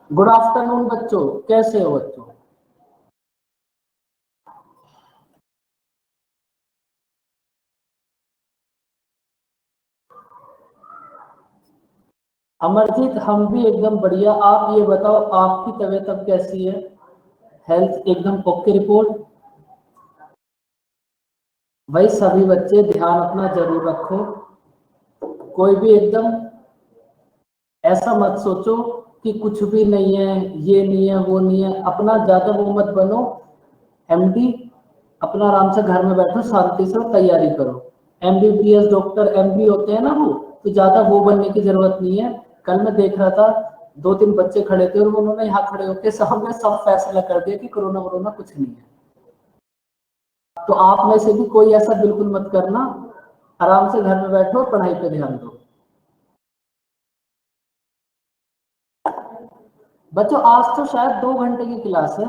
Good afternoon बच्चों, कैसे हो बच्चों? अमरजीत, हम भी एकदम बढ़िया। आप ये बताओ, आपकी तबीयत अब कैसी है? हेल्थ एकदम ओके रिपोर्ट? भाई सभी बच्चे ध्यान अपना जरूर रखो। कोई भी एकदम ऐसा मत सोचो कि कुछ भी नहीं है, ये नहीं है, वो नहीं है। अपना ज्यादा वो मत बनो एमडी। अपना आराम से घर में बैठो, शांति से तैयारी करो। एमबीबीएस डॉक्टर एमडी होते हैं ना, वो तो ज्यादा वो बनने की जरूरत नहीं है। कल मैं देख रहा था, 2-3 बच्चे खड़े थे और उन्होंने यहाँ खड़े होकर सामने सब फैसला कर दिया कि कोरोना वोरोना कुछ नहीं है। तो आप में से भी कोई ऐसा बिल्कुल मत करना। आराम से घर में बैठो और पढ़ाई पे ध्यान दो। बच्चों आज तो शायद 2 घंटे की क्लास है।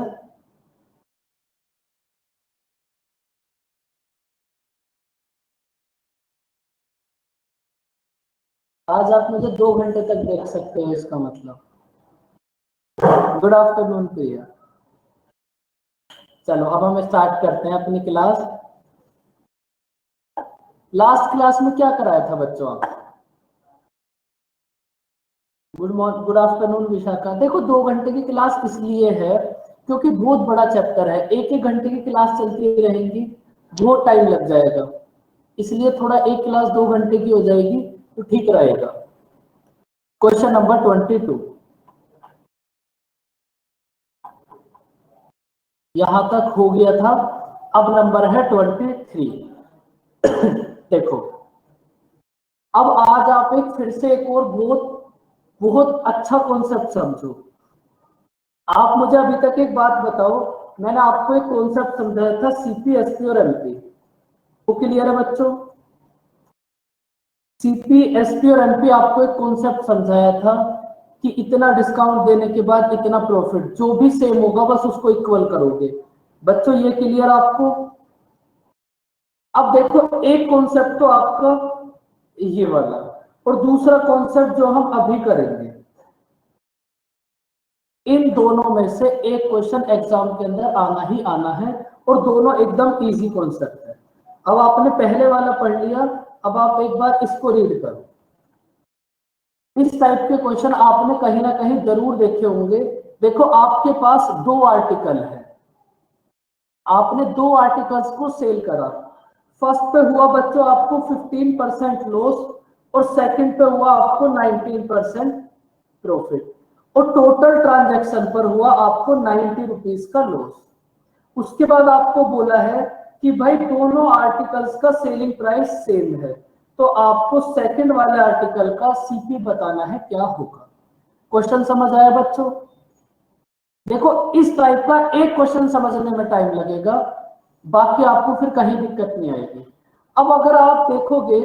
आज आप मुझे 2 घंटे तक देख सकते हो, इसका मतलब। गुड आफ्टरनून प्रिया। चलो अब हम स्टार्ट करते हैं अपनी क्लास। लास्ट क्लास में क्या कराया था बच्चों आप? Good morning, good afternoon Vishakha. देखो 2 घंटे की क्लास इसलिए है क्योंकि बहुत बड़ा चैप्टर है। 1-1 घंटे की क्लास चलती रहेंगी, बहुत टाइम लग जाएगा। इसलिए थोड़ा एक क्लास 2 घंटे की हो जाएगी तो ठीक रहेगा। क्वेश्चन नंबर 22 यहां तक हो गया था। अब नंबर है 23। देखो, अब आज आप एक फिर से एक और बहुत बहुत अच्छा कॉन्सेप्ट समझो। आप मुझे अभी तक एक बात बताओ, मैंने आपको एक कॉन्सेप्ट समझाया था सीपी, एसपी और एमपी। वो क्लियर है बच्चों? सीपी, एसपी और एमपी आपको एक कॉन्सेप्ट समझाया था कि इतना डिस्काउंट देने के बाद इतना प्रॉफिट, जो भी सेम होगा बस उसको इक्वल करोगे। बच्चों ये क्लियर आपको? अब देखो, एक कॉन्सेप्ट तो आपका ये वाला, और दूसरा कॉन्सेप्ट जो हम अभी करेंगे, इन दोनों में से एक क्वेश्चन एग्जाम के अंदर आना ही आना है, और दोनों एकदम इजी कॉन्सेप्ट है। अब आपने पहले वाला पढ़ लिया, अब आप एक बार इसको रीड करो। इस टाइप के क्वेश्चन आपने कहीं ना कहीं जरूर देखे होंगे। देखो आपके पास 2 आर्टिकल है, आपने 2 आर्टिकल्स को सेल करा। फर्स्ट पे हुआ बच्चों आपको 15% लॉस, और सेकंड पे हुआ आपको 19% प्रॉफिट, और टोटल ट्रांजैक्शन पर हुआ आपको 90 रुपीज का लॉस। उसके बाद आपको बोला है कि भाई दोनों आर्टिकल्स का सेलिंग प्राइस सेम है, तो आपको सेकंड वाले आर्टिकल का सीपी बताना है क्या होगा। क्वेश्चन समझ आया बच्चों? देखो इस टाइप का एक क्वेश्चन समझने में टाइम लगेगा, बाकी आपको फिर कहीं दिक्कत नहीं आएगी। अब अगर आप देखोगे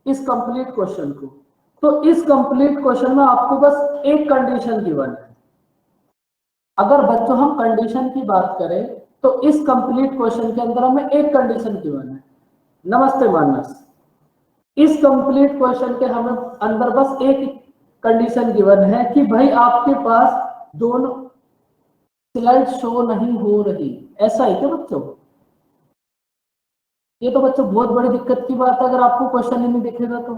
इस कंप्लीट क्वेश्चन को, तो इस कंप्लीट क्वेश्चन में आपको बस एक कंडीशन गिवन है। अगर बच्चों हम कंडीशन की बात करें तो इस कंप्लीट क्वेश्चन के अंदर हमें एक कंडीशन गिवन है। नमस्ते मानस। इस कंप्लीट क्वेश्चन के हमें अंदर बस एक कंडीशन गिवन है कि भाई आपके पास दोनों स्लाइड शो नहीं हो रही। ऐसा है क्या बच्चों? ये तो बच्चों बहुत बड़ी दिक्कत की बात है अगर आपको क्वेश्चन ही नहीं दिखेगा तो।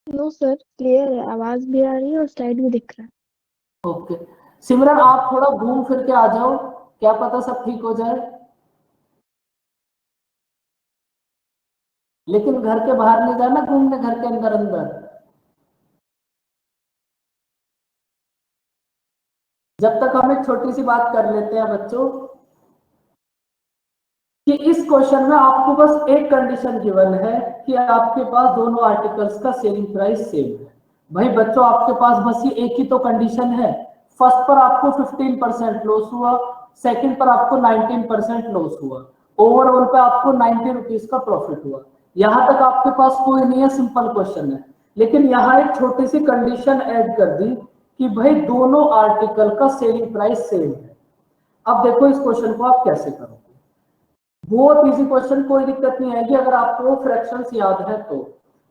नो सर, क्लियर है, आवाज भी आ रही है और स्लाइड भी दिख रहा है। ओके सिमरन, आप थोड़ा घूम फिर के आ जाओ, क्या पता सब ठीक हो जाए। लेकिन घर के बाहर नहीं जाना घूमने, घर के अंदर अंदर। जब तक हम एक छोटी सी बात कर लेते हैं बच्चों, कि इस क्वेश्चन में आपको बस एक कंडीशन गिवन है कि आपके पास दोनों आर्टिकल्स का सेलिंग प्राइस सेम है। भाई बच्चों आपके पास बस ये एक ही तो कंडीशन है। फर्स्ट पर आपको 15% लॉस हुआ, सेकंड पर आपको 19% लॉस हुआ, ओवरऑल पे आपको 90 रुपीज का प्रॉफिट हुआ। यहां तक आपके पास कोई नहीं है, सिंपल क्वेश्चन है। लेकिन यहाँ एक छोटी सी कंडीशन ऐड कर दी कि भाई दोनों आर्टिकल का सेलिंग प्राइस सेम है। अब देखो इस क्वेश्चन को आप कैसे करोगे। बहुत इजी क्वेश्चन, कोई दिक्कत नहीं आएगी अगर आपको फ्रैक्शंस याद है तो।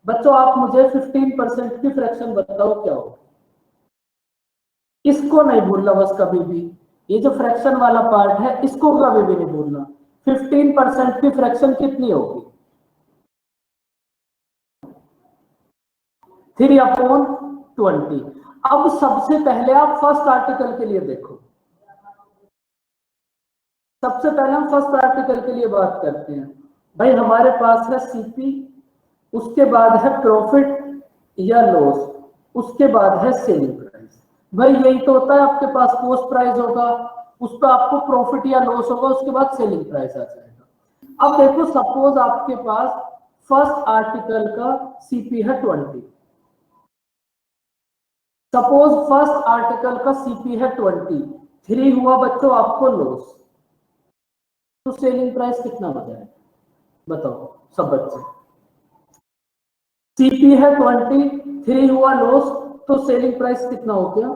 बच्चों आप मुझे 15% की फ्रैक्शन बताओ क्या हो। इसको नहीं भूलना बस कभी भी, ये जो फ्रैक्शन वाला पार्ट है इसको कभी भी नहीं भूलना। 15% की फ्रैक्शन कितनी होगी? 3/20। अब सबसे पहले आप फर्स्ट आर्टिकल के लिए देखो, सबसे पहले हम फर्स्ट आर्टिकल के लिए बात करते हैं। भाई हमारे पास है सीपी, उसके बाद है प्रॉफिट या लॉस, उसके बाद है सेलिंग प्राइस। भाई यही तो होता है, आपके पास कॉस्ट प्राइस होगा, उस पर आपको प्रॉफिट या लॉस होगा, उसके बाद सेलिंग प्राइस आ जाएगा। अब देखो सपोज आपके पास फर्स्ट आर्टिकल का सीपी है 20, सपोज फर्स्ट आर्टिकल का सीपी है 20, 3 हुआ बच्चों आपको लॉस, तो सेलिंग प्राइस कितना हो जाएगा बताओ सब बच्चे? सीपी है 20, 3 हुआ लॉस, तो सेलिंग प्राइस कितना हो गया?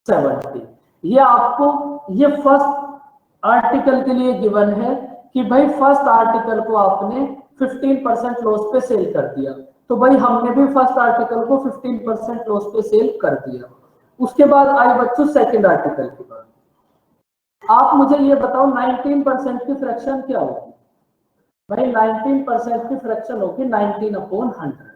70। ये आपको ये फर्स्ट आर्टिकल के लिए गिवन है कि भाई फर्स्ट आर्टिकल को आपने 15% लॉस पे सेल कर दिया, तो भाई हमने भी फर्स्ट आर्टिकल को 15% लॉस पे सेल कर दिया। उसके बाद आई बच्चों सेकंड आर्टिकल के बाद। आप मुझे ये बताओ 19% की फ्रैक्शन क्या होगी? भाई 19% की फ्रैक्शन होगी 19/100,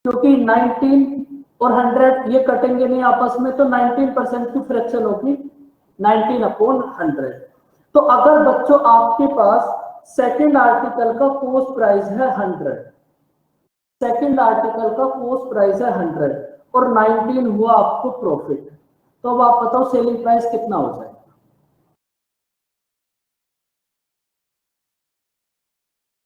क्योंकि 19 और 100 ये कटेंगे नहीं आपस में, तो 19% की फ्रैक्शन होगी 19/100। तो अगर बच्चों आपके पास सेकंड आर्टिकल का कॉस्ट प्राइस है 100, सेकंड आर्टिकल का कॉस्ट प्राइस है 100 और 19 हुआ आपको प्रॉफिट, तो अब आप बताओ सेलिंग प्राइस कितना हो जाएगा?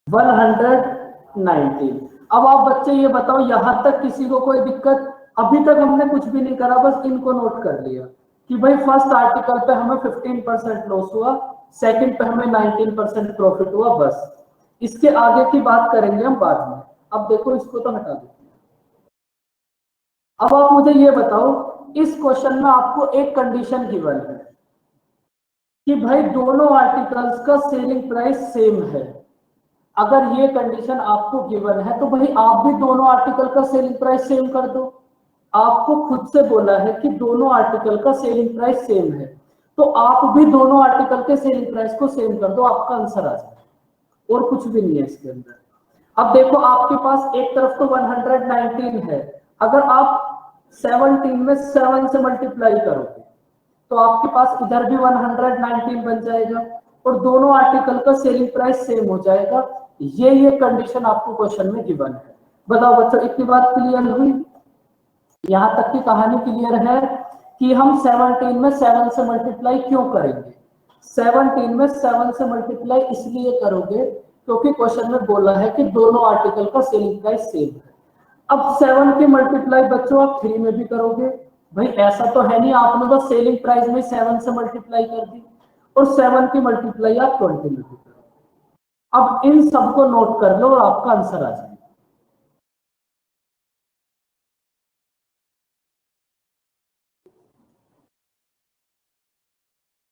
119। अब आप बच्चे ये बताओ यहां तक किसी को कोई दिक्कत? अभी तक हमने कुछ भी नहीं करा, बस इनको नोट कर लिया कि भाई फर्स्ट आर्टिकल पे हमें 15% लॉस हुआ, सेकंड पे हमें 19% प्रॉफिट हुआ, बस। इसके आगे की बात करेंगे हम बाद में। अब देखो इसको तो हटा देते हैं। अब आप मुझे ये बताओ, इस क्वेश्चन में आपको एक कंडीशन गिवन है कि भाई दोनों आर्टिकल्स का सेलिंग प्राइस सेम है। अगर ये कंडीशन आपको गिवन है तो भाई आप भी दोनों आर्टिकल का सेलिंग प्राइस सेम कर दो। आपको खुद से बोला है कि दोनों आर्टिकल का सेलिंग प्राइस सेम है, तो आप भी दोनों आर्टिकल के सेलिंग प्राइस को सेम कर दो, आपका आंसर आ जाए, और कुछ भी नहीं है इसके अंदर। अब देखो आपके पास एक तरफ तो 119 है, अगर आप 17 में 7 से मल्टीप्लाई करोगे तो आपके पास इधर भी 119 बन जाएगा और दोनों आर्टिकल का सेलिंग प्राइस सेम हो जाएगा। ये कंडीशन आपको क्वेश्चन में गिवन है। बताओ बच्चों इतनी बात क्लियर हुई? यहां तक की कहानी क्लियर है कि हम 17 में 7 से मल्टीप्लाई क्यों करेंगे? 17 में 7 से मल्टीप्लाई इसलिए करोगे क्योंकि क्वेश्चन में बोला है कि दोनों आर्टिकल का सेलिंग प्राइस सेम है। अब 7 की मल्टीप्लाई बच्चों आप 3 में भी करोगे। भाई ऐसा तो है नहीं आपने बस सेलिंग प्राइस में 7 से मल्टीप्लाई कर दी, और 7 की मल्टीप्लाई आप 20 में भी करो। अब इन सबको नोट कर लो और आपका आंसर आ जाएगा।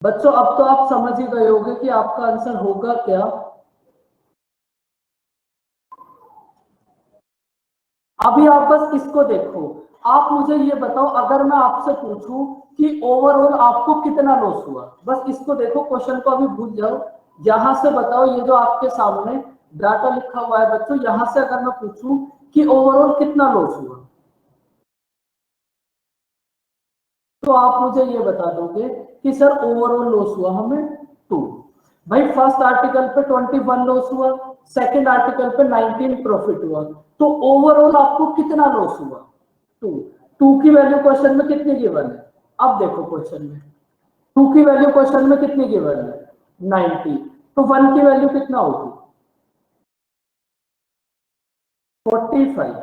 बच्चों अब तो आप समझ ही गए होंगे कि आपका आंसर होगा क्या। अभी आप बस इसको देखो। आप मुझे ये बताओ, अगर मैं आपसे पूछूं कि ओवरऑल आपको कितना लॉस हुआ, बस इसको देखो, क्वेश्चन को अभी भूल जाओ। यहां से बताओ, ये जो आपके सामने डाटा लिखा हुआ है बच्चों, यहां से अगर मैं पूछूं कि ओवरऑल कितना लॉस हुआ, तो आप मुझे ये बता दोगे कि सर ओवरऑल लॉस हुआ हमें 2। भाई फर्स्ट आर्टिकल पे 21 लॉस हुआ, सेकंड आर्टिकल पे 19 प्रॉफिट हुआ, तो ओवरऑल आपको कितना लॉस हुआ? 2। 2 की वैल्यू क्वेश्चन में कितनी गिवन है? अब देखो क्वेश्चन में 2 की वैल्यू क्वेश्चन में कितनी गिवन है? 90। तो 1 की वैल्यू कितना होगी? 45।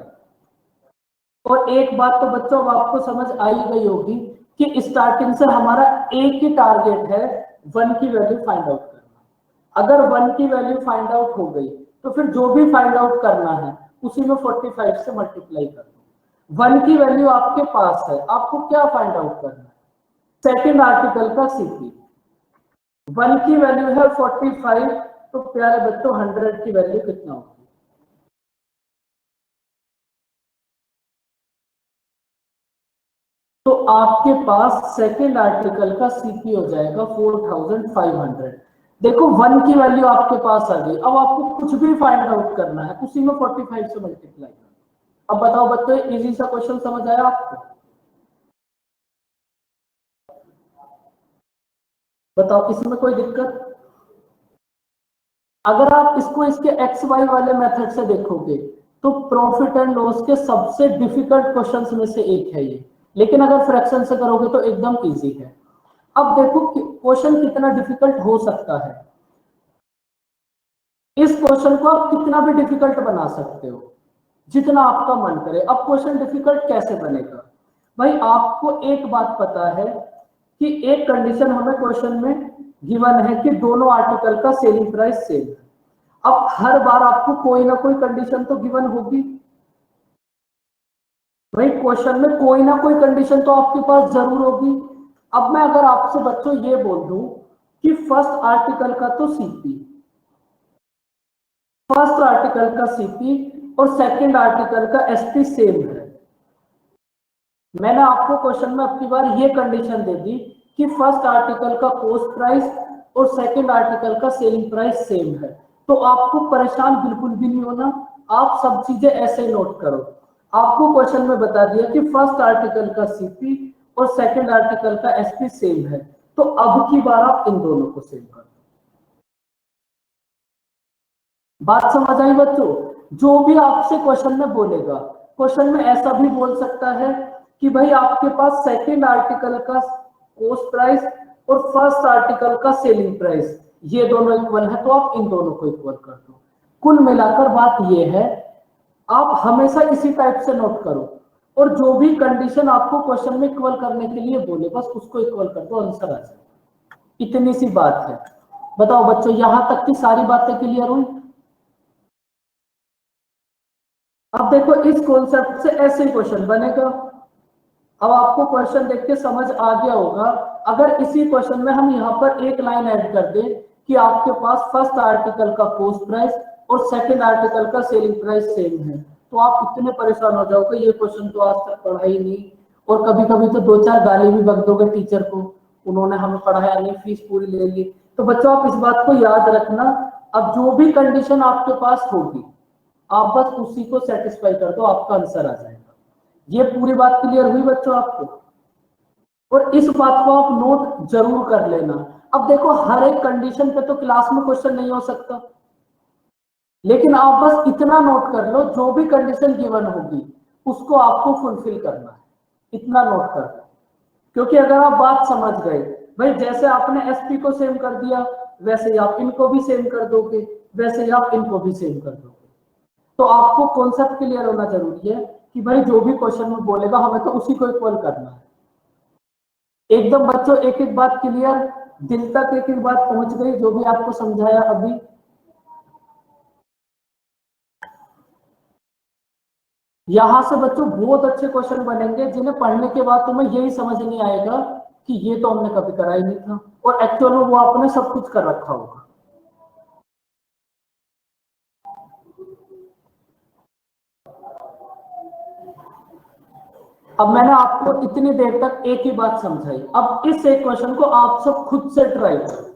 और एक बात तो बच्चों अब आपको समझ आ ही गई होगी कि स्टार्टिंग से हमारा एक ही टारगेट है, 1 की वैल्यू फाइंड आउट करना। अगर 1 की वैल्यू फाइंड आउट हो गई तो फिर जो भी फाइंड आउट करना है उसी में 45 से मल्टीप्लाई कर दो। 1 की वैल्यू आपके पास है, आपको क्या फाइंड आउट करना है? सेकंड आर्टिकल का सीपी। 1 की वैल्यू है 45, तो प्यारे बच्चों 100 की वैल्यू कितना होगी? तो आपके पास सेकेंड आर्टिकल का सीपी हो जाएगा 4500। देखो 1 की वैल्यू आपके पास आ गई। अब आपको कुछ भी फाइंड आउट करना है, उसी में 45 से मल्टीप्लाई करना। अब बताओ बच्चों, इजी सा क्वेश्चन समझ आया आपको? बताओ इसमें कोई दिक्कत? अगर आप इसको इसके एक्स वाई वाले मेथड से देखोगे तो प्रॉफिट एंड लॉस के सबसे डिफिकल्ट क्वेश्चंस में से एक है ये, लेकिन अगर फ्रैक्शन से करोगे तो एकदम इजी है। अब देखो क्वेश्चन कितना डिफिकल्ट हो सकता है। इस क्वेश्चन को आप कितना भी डिफिकल्ट बना सकते हो, जितना आपका मन करे। अब क्वेश्चन डिफिकल्ट कैसे बनेगा? भाई आपको एक बात पता है कि एक कंडीशन हमें क्वेश्चन में गिवन है कि दोनों आर्टिकल का सेलिंग प्राइस सेम है। अब हर बार आपको कोई ना कोई कंडीशन तो गिवन होगी। भाई क्वेश्चन में कोई ना कोई कंडीशन तो आपके पास जरूर होगी। अब मैं अगर आपसे बच्चों ये बोल दूं कि फर्स्ट आर्टिकल का तो सीपी, फर्स्ट आर्टिकल का सीपी और सेकंड आर्टिकल का एसपी सेम है। मैंने आपको क्वेश्चन में अब की बार ये कंडीशन दे दी कि फर्स्ट आर्टिकल का कॉस्ट प्राइस और सेकंड आर्टिकल का सेलिंग प्राइस सेम है, तो आपको परेशान बिल्कुल भी नहीं होना। आप सब चीजें ऐसे नोट करो। आपको क्वेश्चन में बता दिया कि फर्स्ट आर्टिकल का सीपी और सेकंड आर्टिकल का एसपी सेम है, तो अब की बार आप इन दोनों को सेम कर दो। बात समझ आई बच्चों? जो भी आपसे क्वेश्चन में बोलेगा, क्वेश्चन में ऐसा भी बोल सकता है कि भाई आपके पास सेकंड आर्टिकल का कॉस्ट प्राइस और फर्स्ट आर्टिकल का सेलिंग प्राइस ये दोनों इक्वल है, तो आप इन दोनों को इक्वल कर दो। कुल मिलाकर बात ये है, आप हमेशा इसी टाइप से नोट करो, और जो भी कंडीशन आपको क्वेश्चन में इक्वल करने के लिए बोले बस उसको इक्वल कर दो, आंसर आ जाएगा। इतनी सी बात है। बताओ बच्चों, यहां तक की सारी बातें क्लियर हुई? अब देखो इस कॉन्सेप्ट से ऐसे क्वेश्चन बनेगा। अब आपको क्वेश्चन देख के समझ आ गया होगा। अगर इसी क्वेश्चन में हम यहाँ पर एक लाइन ऐड कर दें कि आपके पास फर्स्ट आर्टिकल का कॉस्ट प्राइस और सेकंड आर्टिकल का सेलिंग प्राइस सेम है, तो आप इतने परेशान हो जाओगे ये क्वेश्चन तो आज तक पढ़ा ही नहीं। और कभी कभी तो 2-4 गाली भी बक दोगे टीचर को, उन्होंने हमें पढ़ाया नहीं, फीस पूरी ले ली। तो बच्चों आप इस बात को याद रखना, अब जो भी कंडीशन आपके पास होगी आप बस उसी को सेटिस्फाई कर दो, आपका आंसर आ जाएगा। ये पूरी बात क्लियर हुई बच्चों आपको? और इस बात को आप नोट जरूर कर लेना। अब देखो हर एक कंडीशन पे तो क्लास में क्वेश्चन नहीं हो सकता, लेकिन आप बस इतना नोट कर लो, जो भी कंडीशन गिवन होगी उसको आपको फुलफिल करना है, इतना नोट कर लो। क्योंकि अगर आप बात समझ गए, भाई जैसे आपने एसपी को सेम कर दिया वैसे ही आप इनको भी सेम कर दोगे, वैसे ही आप इनको भी सेम कर दोगे। तो आपको कॉन्सेप्ट क्लियर होना जरूरी है कि भाई जो भी क्वेश्चन में बोलेगा हमें तो उसी को इक्वल करना है। एकदम बच्चों एक एक बात क्लियर, दिल तक एक एक बात पहुंच गई जो भी आपको समझाया अभी? यहां से बच्चों बहुत अच्छे क्वेश्चन बनेंगे जिन्हें पढ़ने के बाद तुम्हें यही समझ नहीं आएगा कि ये तो हमने कभी करा ही नहीं था, और एक्चुअल में वो आपने सब कुछ कर रखा होगा। अब मैंने आपको इतनी देर तक एक ही बात समझाई, अब इस एक क्वेश्चन को आप सब खुद से ट्राई करो।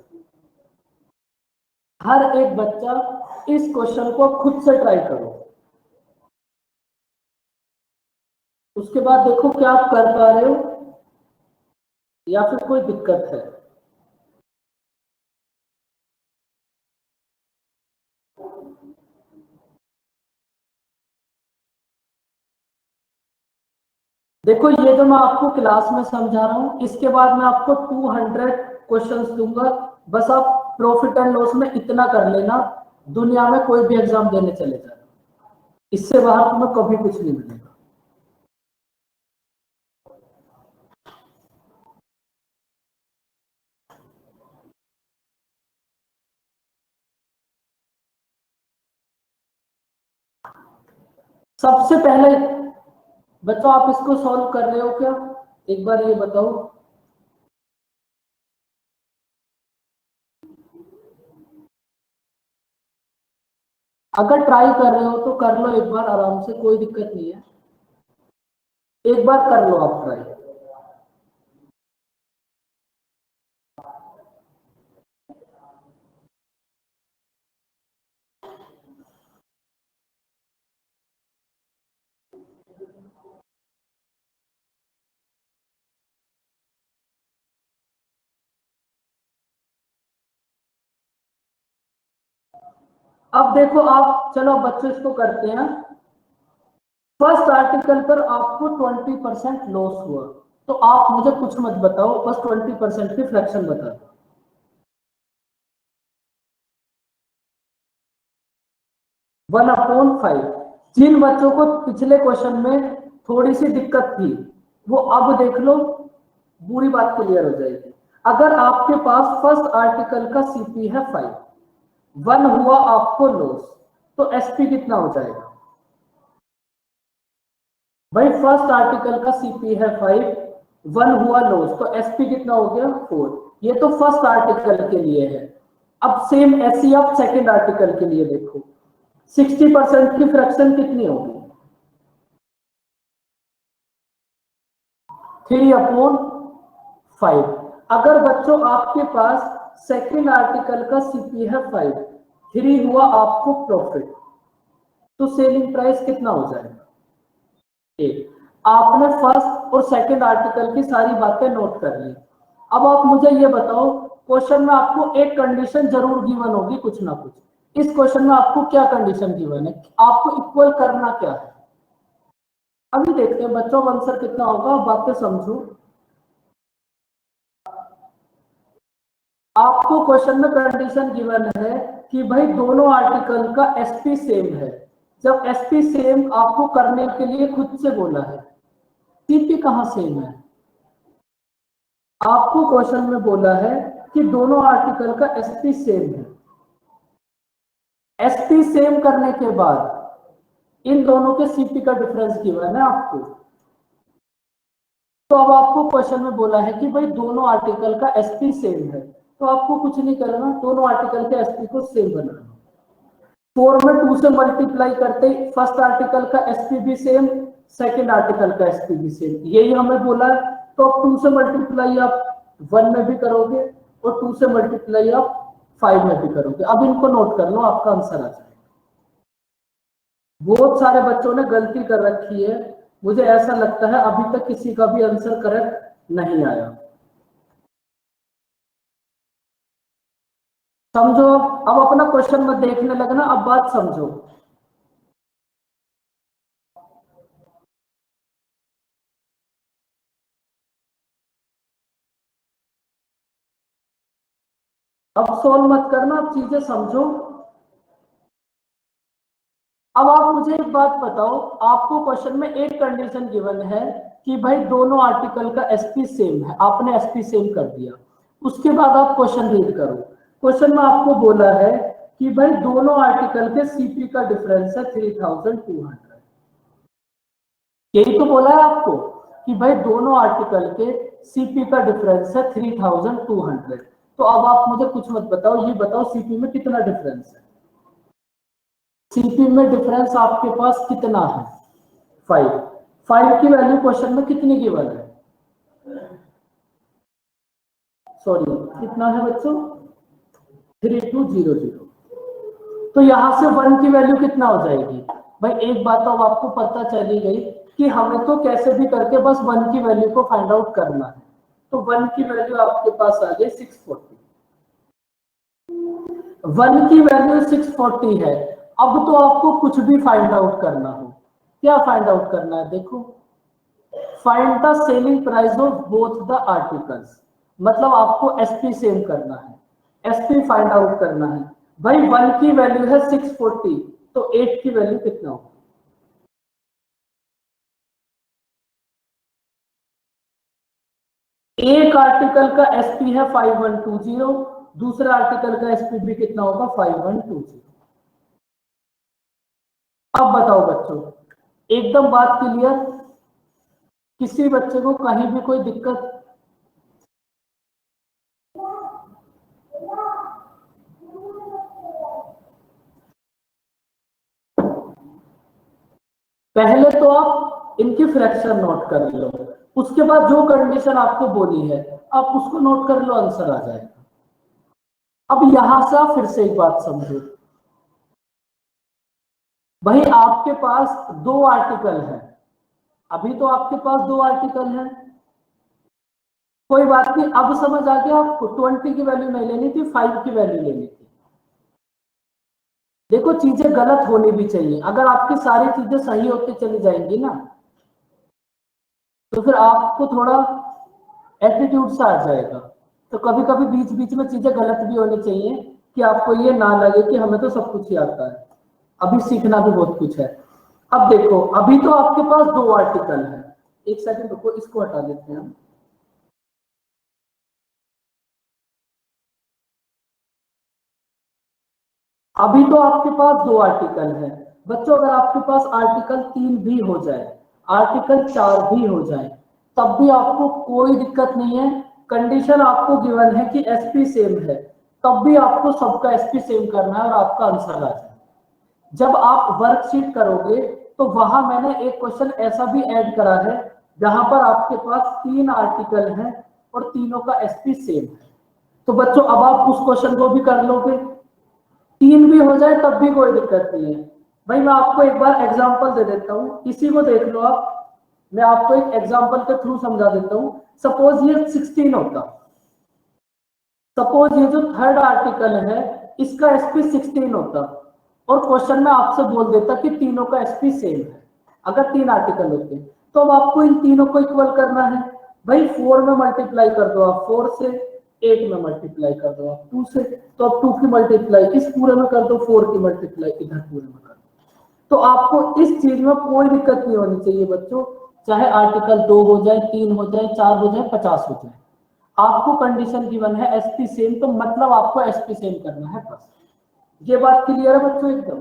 हर एक बच्चा इस क्वेश्चन को खुद से ट्राई करो, उसके बाद देखो क्या आप कर पा रहे हो या फिर कोई दिक्कत है। देखो ये जो मैं आपको क्लास में समझा रहा हूं, इसके बाद मैं आपको 200 क्वेश्चंस दूंगा, बस आप प्रॉफिट एंड लॉस में इतना कर लेना, दुनिया में कोई भी एग्जाम देने चले जाना, इससे बाहर तुम्हें कभी कुछ नहीं मिलेगा। सबसे पहले बच्चों आप इसको सॉल्व कर रहे हो क्या, एक बार ये बताओ? अगर ट्राई कर रहे हो तो कर लो एक बार आराम से, कोई दिक्कत नहीं है, एक बार कर लो आप ट्राई। अब देखो आप, चलो बच्चों इसको करते हैं। फर्स्ट आर्टिकल पर आपको 20% लॉस हुआ, तो आप मुझे कुछ मत बताओ, बस 20% की फ्रैक्शन बता दो। One upon five. जिन बच्चों को पिछले क्वेश्चन में थोड़ी सी दिक्कत थी, वो अब देख लो, पूरी बात क्लियर हो जाएगी। अगर आपके पास फर्स्ट आर्टिकल का सीपी है 5, 1 हुआ आपको लॉस, तो एसपी कितना हो जाएगा? भाई फर्स्ट आर्टिकल का सीपी है 5, 1 हुआ लॉस, तो एसपी कितना हो गया? 4। ये तो फर्स्ट आर्टिकल के लिए है। अब सेम ऐसी आप सेकंड आर्टिकल के लिए देखो, 60% की फ्रैक्शन कितनी होगी? 3/5। अगर बच्चों आपके पास सेकंड आर्टिकल का सीपी है 5, 3 हुआ आपको प्रॉफिट, तो सेलिंग प्राइस कितना हो जाएगा? एक। आपने फर्स्ट और सेकंड आर्टिकल की सारी बातें नोट कर ली। अब आप मुझे ये बताओ, क्वेश्चन में आपको एक कंडीशन जरूर गिवन होगी कुछ ना कुछ। इस क्वेश्चन में आपको क्या कंडीशन गिवन है? आपको इक्वल करना क्या है? अभी देखते हैं बच्चों का आंसर कितना होगा, बातें समझो। आपको क्वेश्चन में कंडीशन गिवन है कि भाई दोनों आर्टिकल का एसपी सेम है। जब एसपी सेम आपको करने के लिए खुद से बोला है, सीपी कहां सेम है? आपको क्वेश्चन में बोला है कि दोनों आर्टिकल का एसपी सेम है। एसपी सेम करने के बाद इन दोनों के सीपी का डिफरेंस गिवन है आपको। तो अब आपको क्वेश्चन में बोला है कि भाई दोनों आर्टिकल का एसपी सेम है, तो आपको कुछ नहीं करना, दोनों आर्टिकल के एसपी को सेम बनाना। 4 में 2 से मल्टीप्लाई करते फर्स्ट आर्टिकल का एसपी भी सेम, सेकंड आर्टिकल का एसपी भी सेम, यही हमें बोला है। तो अब 2 से मल्टीप्लाई आप 1 में भी करोगे और 2 से मल्टीप्लाई आप 5 में भी करोगे। अब इनको नोट कर लो, आपका आंसर आ जाएगा। बहुत सारे बच्चों ने गलती कर रखी है, मुझे ऐसा लगता है अभी तक किसी का भी आंसर करेक्ट नहीं आया। समझो, अब अपना क्वेश्चन मत देखने लगना, अब बात समझो। अब सोल्व मत करना, अब चीजें समझो। अब आप मुझे एक बात बताओ, आपको क्वेश्चन में एक कंडीशन गिवन है कि भाई दोनों आर्टिकल का एसपी सेम है, आपने एसपी सेम कर दिया। उसके बाद आप क्वेश्चन रीड करो। क्वेश्चन में आपको बोला है कि भाई दोनों आर्टिकल के सीपी का डिफरेंस है 3200। यही तो बोला है आपको कि भाई दोनों आर्टिकल के सीपी का डिफरेंस है 3200। तो अब आप मुझे कुछ मत बताओ, ये बताओ सीपी में कितना डिफरेंस है? सीपी में डिफरेंस आपके पास कितना है? 5। 5 की वैल्यू क्वेश्चन में कितनी गिवन है? सॉरी, कितना है बच्चों? 3200। तो यहां से 1 की वैल्यू कितना हो जाएगी? भाई एक बात तो अब आपको पता चली गई कि हमें तो कैसे भी करके बस 1 की वैल्यू को फाइंड आउट करना है। तो 1 की वैल्यू आपके पास आ गई 640। 1 की वैल्यू 640 है। अब तो आपको कुछ भी फाइंड आउट करना हो, क्या फाइंड आउट करना है? देखो, find the selling price of both the articles, मतलब आपको एसपी सेम करना है, एसपी फाइंड आउट करना है। भाई 1 की वैल्यू है 640, तो 8 की वैल्यू कितना होगी? एक आर्टिकल का एसपी है 5120, दूसरा आर्टिकल का एसपी भी कितना होगा? 5120। अब बताओ बच्चों, एकदम बात क्लियर? किसी बच्चे को कहीं भी कोई दिक्कत? पहले तो आप इनकी फ्रैक्शन नोट कर लो, उसके बाद जो कंडीशन आपको बोली है आप उसको नोट कर लो, आंसर आ जाएगा। अब यहां से आप फिर से एक बात समझो, भाई आपके पास 2 आर्टिकल है, अभी तो आपके पास 2 आर्टिकल है, कोई बात नहीं। अब समझ आ गया आपको, 20 की वैल्यू नहीं लेनी थी, 5 की वैल्यू लेनी थी। देखो चीजें गलत होनी भी चाहिए, अगर आपकी सारी चीजें सही होती चली जाएंगी ना तो फिर आपको थोड़ा एटीट्यूड सा आ जाएगा। तो कभी कभी बीच बीच में चीजें गलत भी होनी चाहिए कि आपको ये ना लगे कि हमें तो सब कुछ ही आता है, अभी सीखना भी बहुत कुछ है। अब देखो अभी तो आपके पास दो आर्टिकल है, एक सेकंड रुको, इसको हटा देते हैं हम। अभी तो आपके पास दो आर्टिकल है बच्चों, अगर आपके पास आर्टिकल 3 भी हो जाए, आर्टिकल 4 भी हो जाए, तब भी आपको कोई दिक्कत नहीं है। कंडीशन आपको गिवन है कि एसपी सेम है, तब भी आपको सबका एसपी सेम करना है और आपका आंसर आ जाए। जब आप वर्कशीट करोगे तो वहां मैंने एक क्वेश्चन ऐसा भी ऐड करा है जहां पर आपके पास 3 आर्टिकल हैं और तीनों का एसपी सेम है। तो बच्चों अब आप उस क्वेश्चन को भी कर लोगे, 3 भी हो जाए तब भी कोई दिक्कत नहीं है। भाई मैं आपको एक बार एग्जांपल दे देता हूँ, इसी को देख लो आप, मैं आपको एक एग्जांपल के थ्रू समझा देता हूँ। सपोज ये 16 होता, सपोज ये जो थर्ड आर्टिकल है इसका एसपी 16 होता और क्वेश्चन में आपसे बोल देता कि तीनों का एसपी सेम है, अगर 3 आर्टिकल होते तो अब आपको इन तीनों को इक्वल करना है। भाई 4 में मल्टीप्लाई कर दो आप 4 से, 8 में मल्टीप्लाई कर दो आप 2 से, तो अब 2 की मल्टीप्लाई इस पूरे में कर दो, 4 की मल्टीप्लाई इधर पूरे में कर दो। तो आपको इस चीज में कोई दिक्कत नहीं होनी चाहिए बच्चों, चाहे आर्टिकल 2 हो जाए, 3 हो जाए, 4 हो जाए, 50 हो जाए, आपको कंडीशन गिवन है एसपी सेम, तो मतलब आपको एसपी सेम करना है बस। ये बात क्लियर है बच्चों एकदम?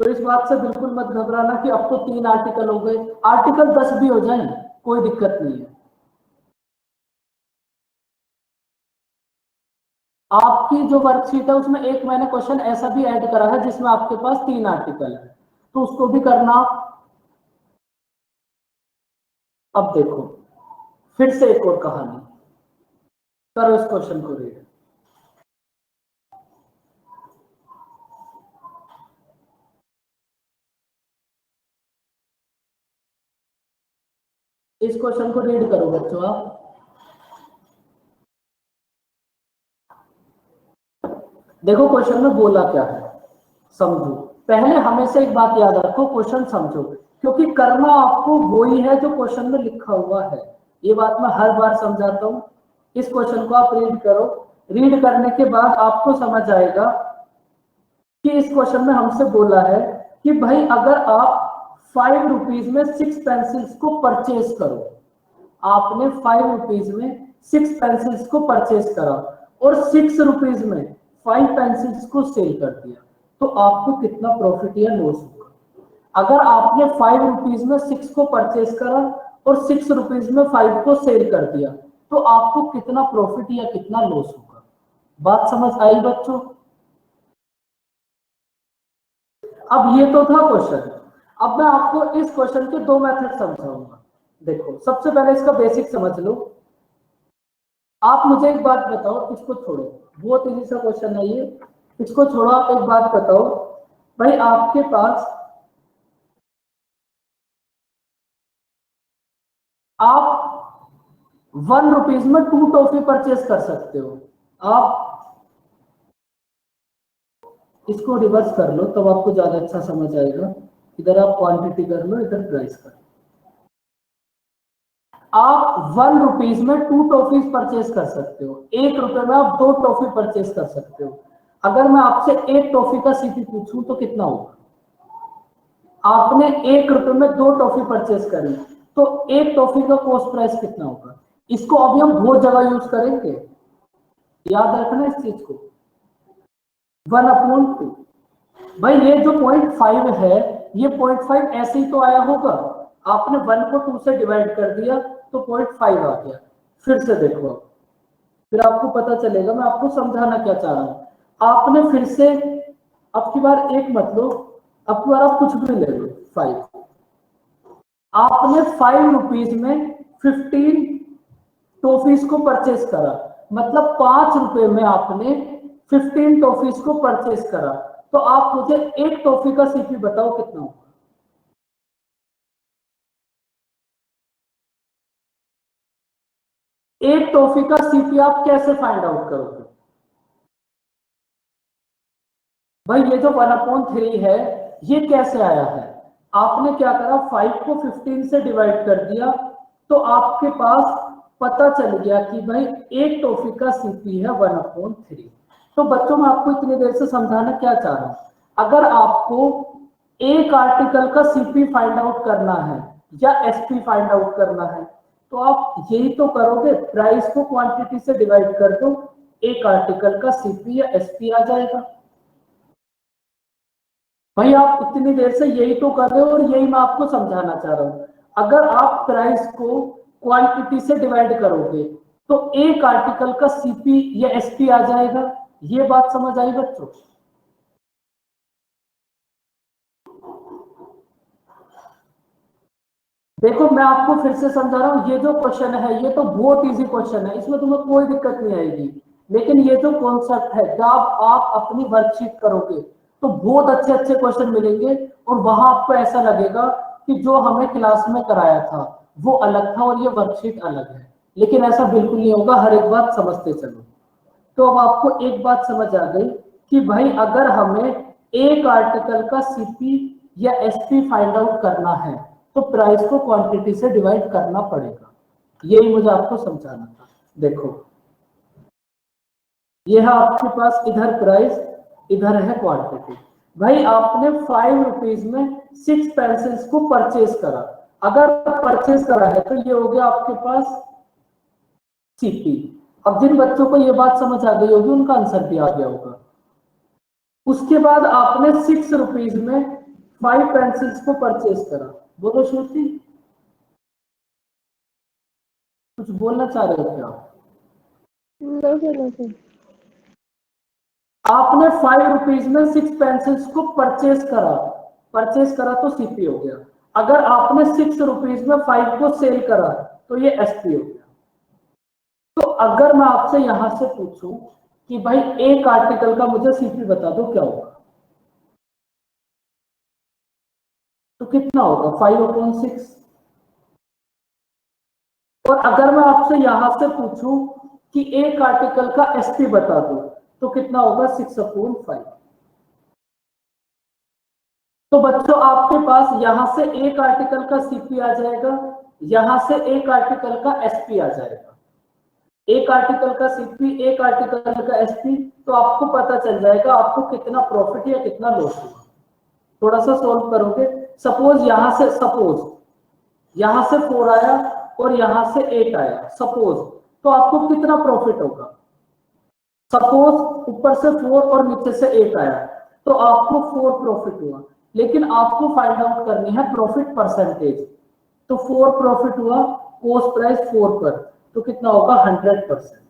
तो इस बात से बिल्कुल मत घबराना कि अब तो 3 आर्टिकल हो गए, आर्टिकल 10 भी हो जाए कोई दिक्कत नहीं है। आपकी जो वर्कशीट है उसमें एक मैंने क्वेश्चन ऐसा भी ऐड करा है जिसमें आपके पास 3 आर्टिकल है, तो उसको भी करना। अब देखो फिर से एक और कहानी, करो इस क्वेश्चन को रीड। इस क्वेश्चन को रीड करो बच्चों आप। देखो क्वेश्चन में बोला क्या है, समझो। पहले हमेशा एक बात याद रखो, क्वेश्चन समझो, क्योंकि करना आपको वही है जो क्वेश्चन में लिखा हुआ है। ये बात मैं हर बार समझाता हूँ। इस क्वेश्चन को आप रीड करो, रीड करने के बाद आपको समझ आएगा कि इस क्वेश्चन में हमसे बोला है कि भाई अगर आप 5 रुपीज में 6 पेंसिल्स को परचेज करो, आपने 5 रुपीज में 6 पेंसिल्स को परचेज करा और 6 रुपीज में 5 पेंसिल्स को सेल कर दिया, तो आपको कितना प्रॉफिट या लॉस होगा? अगर आपने 5 रुपीज में 6 को परचेज करा और 6 रुपीज में 5 को सेल कर दिया, तो आपको कितना प्रॉफिट या कितना लॉस होगा? बात समझ आई बच्चों? अब ये तो था क्वेश्चन, अब मैं आपको इस क्वेश्चन के दो मेथड समझाऊंगा। देखो सबसे पहले इसका बेसिक समझ लो। आप मुझे एक बात बताओ, इसको छोड़ो, बहुत इजी सा क्वेश्चन है ये, इसको छोड़ो। आप एक बात बताओ, भाई आपके पास, आप 1 रुपीज में 2 टॉफी परचेज कर सकते हो। आप इसको रिवर्स कर लो तब आपको ज्यादा अच्छा समझ आएगा। इधर आप क्वांटिटी कर लो, इधर प्राइस कर लो। आप 1 रुपीज में 2 टॉफीज परचेज कर सकते हो, 1 रुपए में आप 2 टॉफी परचेज कर सकते हो। अगर मैं आपसे 1 टॉफी का सीपी पूछूं तो कितना होगा? आपने 1 रुपए में 2 टॉफी परचेज करी, तो 1 टॉफी का कॉस्ट प्राइस कितना होगा? इसको अभी हम बहुत जगह यूज करेंगे, याद रखना इस चीज को। 1/2। भाई ये जो 0.5 है, ये 0.5 ऐसे ही तो आया होगा, आपने 1 को 2 से डिवाइड कर दिया तो 0.5 आ गया। फिर से देखो, फिर आपको पता चलेगा मैं आपको समझाना क्या चाह रहा हूं। आपने फिर से, अब की बार एक मत लो, अब की बार आप कुछ भी ले लो, 5। आपने 5 रुपीज में 15 टॉफीज को परचेज करा, मतलब 5 रुपए में आपने 15 टॉफीज को परचेज करा, तो आप मुझे एक टॉफी का सीपी बताओ कितना होगा? एक टॉफी का सीपी आप कैसे फाइंड आउट करोगे? भाई ये जो 1/3 है ये कैसे आया है? आपने क्या करा, 5 को 15 से डिवाइड कर दिया, तो आपके पास पता चल गया कि भाई एक टॉफी का सीपी है 1/3। तो बच्चों मैं आपको इतनी देर से समझाना क्या चाह रहा हूं, अगर आपको एक आर्टिकल का सीपी फाइंड आउट करना है या एसपी फाइंड आउट करना है, तो आप यही तो करोगे, प्राइस को क्वांटिटी से डिवाइड कर दो, एक आर्टिकल का सीपी या एसपी आ जाएगा। भाई आप इतनी देर से यही तो कर रहे हो और यही मैं आपको समझाना चाह रहा हूं। अगर आप प्राइस को क्वांटिटी से डिवाइड करोगे तो एक आर्टिकल का सीपी या एसपी आ जाएगा। ये बात समझ आई बच्चों? देखो मैं आपको फिर से समझा रहा हूं, ये जो क्वेश्चन है ये तो बहुत इजी क्वेश्चन है, इसमें तुम्हें कोई दिक्कत नहीं आएगी। लेकिन ये जो कॉन्सेप्ट है, जब आप अपनी वर्कशीट करोगे तो बहुत अच्छे अच्छे क्वेश्चन मिलेंगे और वहां आपको ऐसा लगेगा कि जो हमें क्लास में कराया था वो अलग था और ये वर्कशीट अलग है। लेकिन ऐसा बिल्कुल नहीं होगा, हर एक बात समझते चलो। तो अब आपको एक बात समझ आ गई कि भाई अगर हमें एक आर्टिकल का सीपी या एसपी फाइंड आउट करना है तो प्राइस को क्वांटिटी से डिवाइड करना पड़ेगा। यही मुझे आपको समझाना था। देखो ये है आपके पास, इधर प्राइस इधर है क्वांटिटी। भाई आपने 5 रुपीज में 6 पेंसिल्स को परचेज करा। अगर परचेज करा है तो ये हो गया आपके पास सीपी। अब जिन बच्चों को ये बात समझ आ गई होगी उनका आंसर भी आ गया होगा। उसके बाद आपने 6 रुपीज में 5 पेंसिल्स को परचेज करा। बोलो श्रुति, कुछ बोलना चाह रहे हो क्या? No sir, no sir. आपने 5 रुपीज में 6 पेंसिल्स को परचेज करा। परचेज करा तो सीपी हो गया। अगर आपने 6 रुपीज में 5 को सेल करा तो ये एसपी हो गया। तो अगर मैं आपसे यहां से पूछूं कि भाई एक आर्टिकल का मुझे सीपी बता दो, क्या होगा? तो कितना होगा? 5/6। और अगर मैं आपसे यहां से पूछूं कि एक आर्टिकल का एसपी बता दो तो कितना होगा? 6/5। तो बच्चों आपके पास यहां से एक आर्टिकल का सीपी आ जाएगा, यहां से एक आर्टिकल का एसपी आ जाएगा। एक आर्टिकल का सीपी, एक आर्टिकल का एसपी, तो आपको पता चल जाएगा आपको कितना प्रॉफिट या कितना लॉस हुआ। थोड़ा सा सॉल्व करोगे। सपोज यहां से 4 आया और यहां से 8 आया सपोज, तो आपको कितना प्रॉफिट होगा? सपोज ऊपर से 4 और नीचे से 8 आया तो आपको 4 प्रॉफिट हुआ। लेकिन आपको फाइंड आउट करनी है प्रॉफिट परसेंटेज। तो 4 प्रॉफिट हुआ, कॉस्ट प्राइस 4 पर, तो कितना होगा? 100%।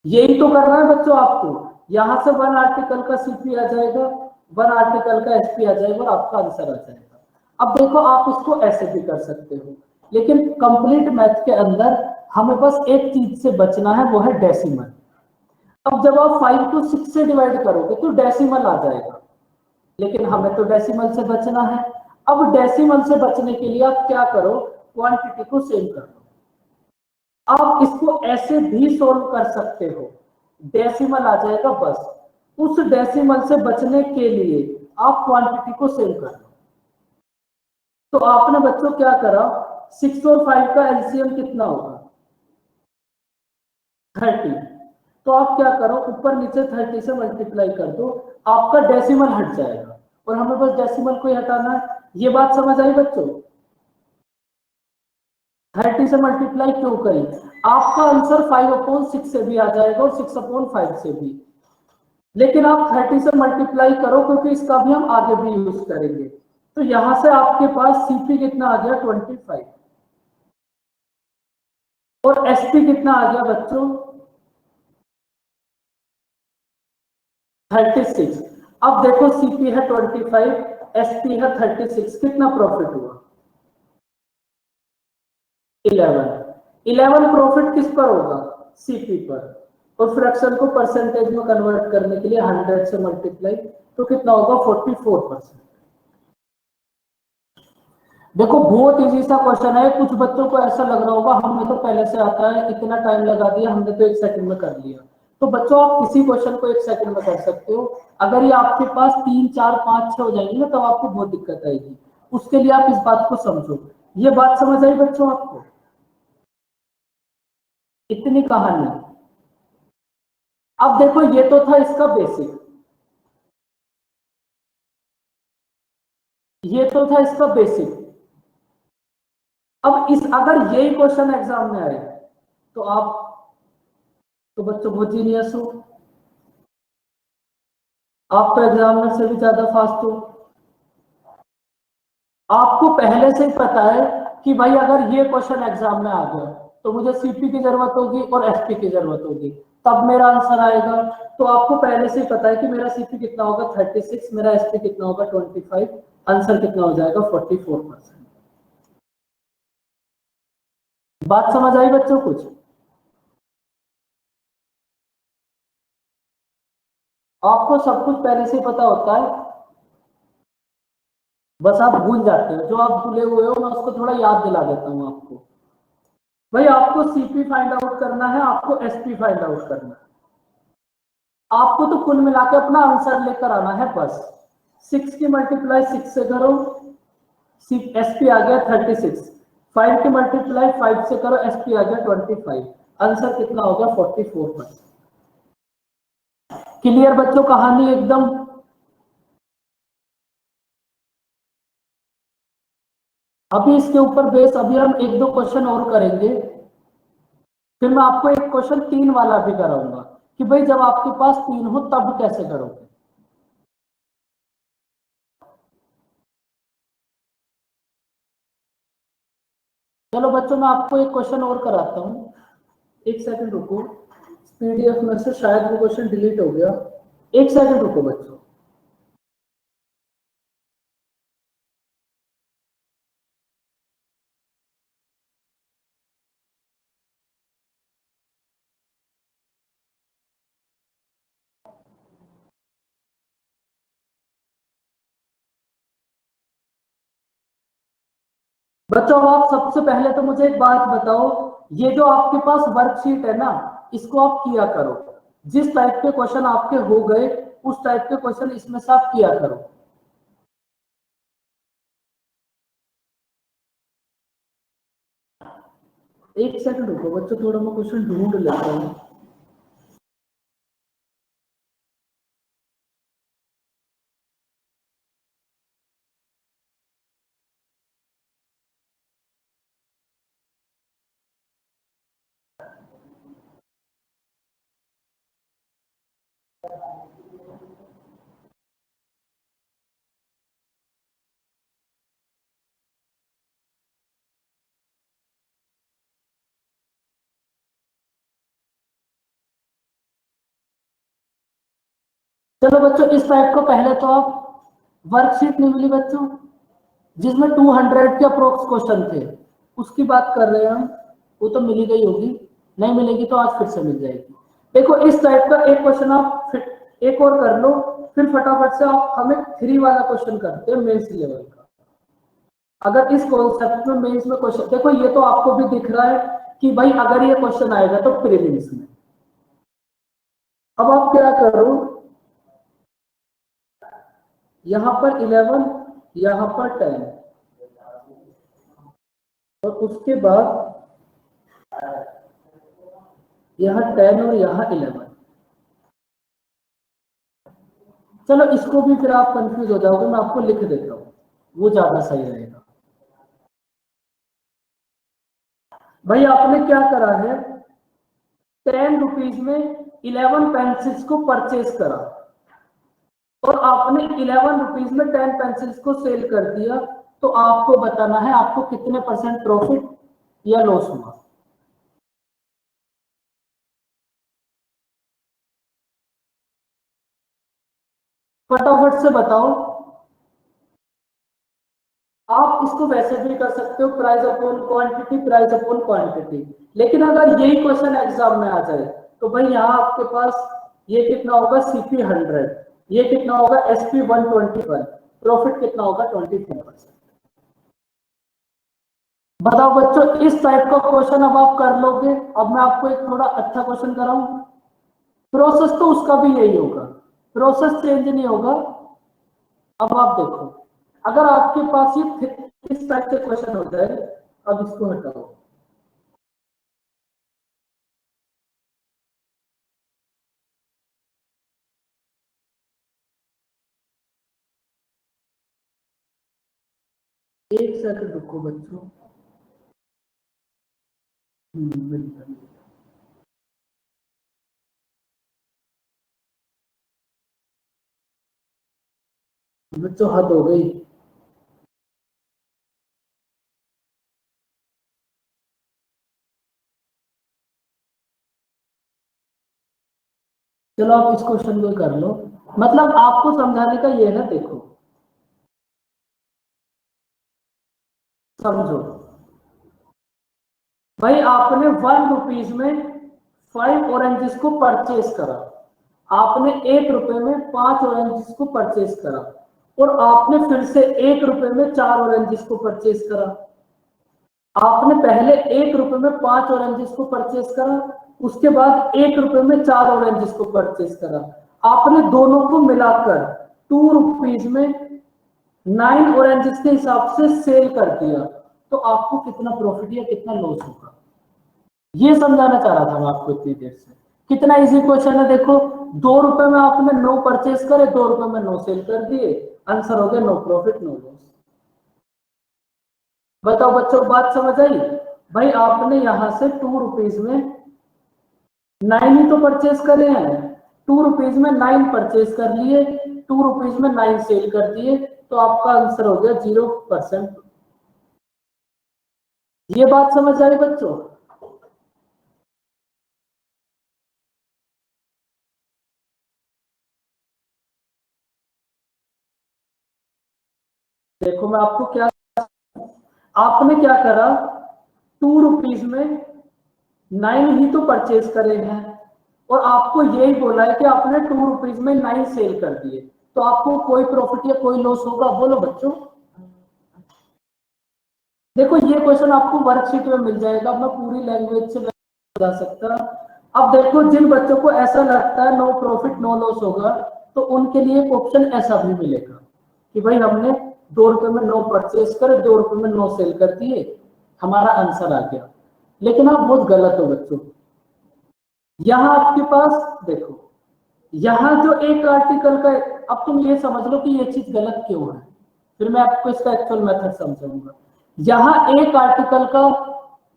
यही तो करना है बच्चों आपको। यहां से 1 आर्टिकल का सीपी आ जाएगा, 1 आर्टिकल का एसपी आ जाएगा और आपका आंसर आ जाएगा। अब देखो आप इसको ऐसे भी कर सकते हो, लेकिन कंप्लीट मैथ के अंदर हमें बस एक चीज से बचना है, वो है डेसिमल। अब जब आप 5 को 6 से डिवाइड करोगे तो डेसिमल आ जाएगा, लेकिन हमें तो डेसिमल से बचना है। अब डेसिमल से बचने के लिए आप क्या करो? क्वांटिटी को सेम कर लो। आप इसको ऐसे भी सोल्व कर सकते हो, डेसिमल आ जाएगा बस। उस डेसिमल से बचने के लिए आप क्वांटिटी को सेम कर लो। तो आपने बच्चों क्या करा? 6 और 5 का एलसीएम कितना होगा? 30। तो आप क्या करो, ऊपर नीचे 30 से मल्टीप्लाई कर दो, आपका डेसिमल हट जाएगा और हमें बस डेसिमल को ही हटाना है। ये बात समझ आई बच्चों? 30 से मल्टीप्लाई क्यों करें? आपका आंसर 5/6 से भी आ जाएगा और 6/5 से भी। लेकिन आप 30 से मल्टीप्लाई करो क्योंकि इसका भी हम आगे भी यूज करेंगे। तो यहां से आपके पास सीपी कितना आ गया? 25। और एसपी कितना आ गया बच्चों? 36। अब देखो सीपी है 25, एसपी है 36, कितना प्रॉफिट हुआ? 11 प्रॉफिट किस पर होगा? सीपी पर। और फ्रैक्शन को परसेंटेज में कन्वर्ट करने के लिए 100 से मल्टीप्लाई, तो कितना होगा? 44%। देखो बहुत इजी सा क्वेश्चन है। कुछ बच्चों को ऐसा लग रहा होगा हमें तो पहले से आता है, इतना टाइम लगा दिया, हमने तो 1 सेकंड में कर लिया। तो बच्चों आप किसी क्वेश्चन को 1 सेकंड में कर सकते हो। अगर ये आपके पास 3, 4, 5, 6 हो जाएंगे ना, तब आपको बहुत दिक्कत आएगी। उसके लिए आप इस बात को समझो। ये बात समझ आई बच्चों आपको? इतनी कहानी। अब देखो, ये तो था इसका बेसिक, ये तो था इसका बेसिक। अब इस अगर यही क्वेश्चन एग्जाम में आए तो आप तो बच्चों बहुत जीनियस हो, आप तो एग्जामिनर से भी ज्यादा फास्ट हो। आपको पहले से ही पता है कि भाई अगर ये क्वेश्चन एग्जाम में आ गया तो मुझे सीपी की जरूरत होगी और एसपी की जरूरत होगी, तब मेरा आंसर आएगा। तो आपको पहले से ही पता है कि मेरा सीपी कितना होगा 36, मेरा एसपी कितना होगा 25, आंसर कितना हो जाएगा 44%। बात समझ आई बच्चों कुछ? आपको सब कुछ पहले से ही पता होता है, बस आप भूल जाते हो। जो आप भूले हुए हो मैं उसको थोड़ा याद दिला देता हूं आपको। भाई आपको सीपी फाइंड आउट करना है, आपको एसपी फाइंड आउट करना है। आपको तो कुल मिला के अपना आंसर लेकर आना है बस। 6 की मल्टीप्लाई 6 से करो, एसपी आ गया 36। 5 की मल्टीप्लाई 5 से करो, एसपी आ गया 25। आंसर कितना होगा 44%। क्लियर बच्चों कहानी एकदम? अभी इसके ऊपर बेस अभी हम 1-2 क्वेश्चन और करेंगे, फिर मैं आपको एक क्वेश्चन 3 वाला भी कराऊंगा कि भाई जब आपके पास 3 हो तब कैसे करोगे। चलो बच्चों, मैं आपको एक क्वेश्चन और कराता हूँ। 1 सेकंड रुको, पीडीएफ में से शायद वो क्वेश्चन डिलीट हो गया। 1 सेकंड रुको बच्चों। बच्चों आप सबसे पहले तो मुझे एक बात बताओ, ये जो आपके पास वर्कशीट है ना, इसको आप किया करो। जिस टाइप के क्वेश्चन आपके हो गए उस टाइप के क्वेश्चन इसमें से आप किया करो। 1 सेकंड रुको बच्चों, थोड़ा मैं क्वेश्चन ढूंढ लेता हूँ। चलो बच्चों, इस टाइप को पहले तो आप वर्कशीट नहीं मिली बच्चों जिसमें 200 के अप्रोक्स क्वेश्चन थे, उसकी बात कर रहे हैं हम। वो तो मिली गई होगी, नहीं मिलेगी तो आज फिर से मिल जाएगी। देखो इस टाइप का एक क्वेश्चन आप फिर एक और कर लो, फिर फटाफट से आप हमें 3 वाला क्वेश्चन करते हैं मेंस लेवल का। अगर इस कॉन्सेप्ट में मेंस में क्वेश्चन, देखो ये तो आपको भी दिख रहा है कि भाई अगर ये क्वेश्चन आएगा तो प्रीलिम्स में। अब आप क्या करो, यहां पर 11, यहां पर 10, और उसके बाद यहां 10 और यहां 11। चलो इसको भी फिर आप कंफ्यूज हो जाओगे, मैं आपको लिख देता हूं, वो ज्यादा सही रहेगा। भाई आपने क्या करा है, 10 रुपीज में 11 पेंसिल्स को परचेज करा और आपने 11 रुपीज में 10 पेंसिल्स को सेल कर दिया, तो आपको बताना है आपको कितने % प्रॉफिट या लॉस हुआ। फटाफट से बताओ। आप इसको वैसे भी कर सकते हो, price upon quantity, price upon quantity. लेकिन अगर यही क्वेश्चन एग्जाम में आ जाए तो भाई यहाँ आपके पास ये कितना होगा सीपी 100, ये कितना होगा एसपी 121, प्रॉफिट कितना होगा 24%। बताओ बच्चों, इस टाइप का क्वेश्चन अब आप कर लोगे। अब मैं आपको एक थोड़ा अच्छा क्वेश्चन कराऊं। प्रोसेस तो उसका भी यही होगा, प्रोसेस चेंज नहीं होगा। अब आप देखो, अगर आपके पास ये इस टाइप से क्वेश्चन हो जाए, अब इसको हटाओ, एक सेकंड रुको बच्चों। बिल्कुल। बच्चों हद हो गई। चलो आप इस क्वेश्चन को कर लो, मतलब आपको समझाने का ये है, देखो समझो भाई, आपने 1 रुपीज में 5 ऑरेंजेस को परचेज करा, आपने 1 रुपए में 5 ऑरेंजेस को परचेज करा, और आपने फिर से 1 रुपए में 4 ऑरेंजेस को परचेज करा। आपने पहले 1 रुपए में 5 ऑरेंजेस को परचेज करा, उसके बाद 1 रुपए में 4 ऑरेंजेस को परचेज करा, आपने दोनों को मिलाकर 2 रुपीज में 9 ऑरेंजेस के हिसाब से सेल कर दिया, तो आपको कितना प्रॉफिट या कितना लॉस होगा, ये समझाना चाह रहा था मैं आपको इतनी देर से। कितना इजी क्वेश्चन है, देखो 2 रुपए में आपने 9 परचेज करे, 2 रुपए में 9 सेल कर दिए, आंसर हो गया नो प्रॉफिट नो लॉस। बताओ बच्चों, बात समझ आई? भाई आपने यहां से 2 रुपीज में 9 ही तो परचेज करे हैं, 2 रुपीज में 9 परचेज कर लिए, 2 रुपीज में 9 सेल कर दिए, तो आपका आंसर हो गया 0%। ये बात समझ आई बच्चों? देखो मैं आपको क्या, आपने क्या करा, 2 रुपीज में 9 ही तो परचेज करे हैं, और आपको यही बोला है कि आपने 2 रुपीज में 9 सेल कर दिए, तो आपको कोई प्रॉफिट या कोई लॉस होगा? बोलो बच्चों। देखो ये क्वेश्चन आपको वर्कशीट में मिल जाएगा, मैं पूरी लैंग्वेज से बता सकता। अब देखो, जिन बच्चों को ऐसा लगता है नो प्रॉफिट नो लॉस होगा, तो उनके लिए एक ऑप्शन ऐसा भी मिलेगा कि भाई हमने 2 रुपए में 9 परचेज करे, 2 रुपए में 9 सेल कर दिए, हमारा आंसर आ गया। लेकिन आप बहुत गलत हो बच्चों। यहां आपके पास देखो, यहां जो एक आर्टिकल का, अब तुम ये समझ लो कि ये चीज गलत क्यों है, फिर मैं आपको इसका एक्चुअल मेथड समझाऊंगा। यहां एक आर्टिकल का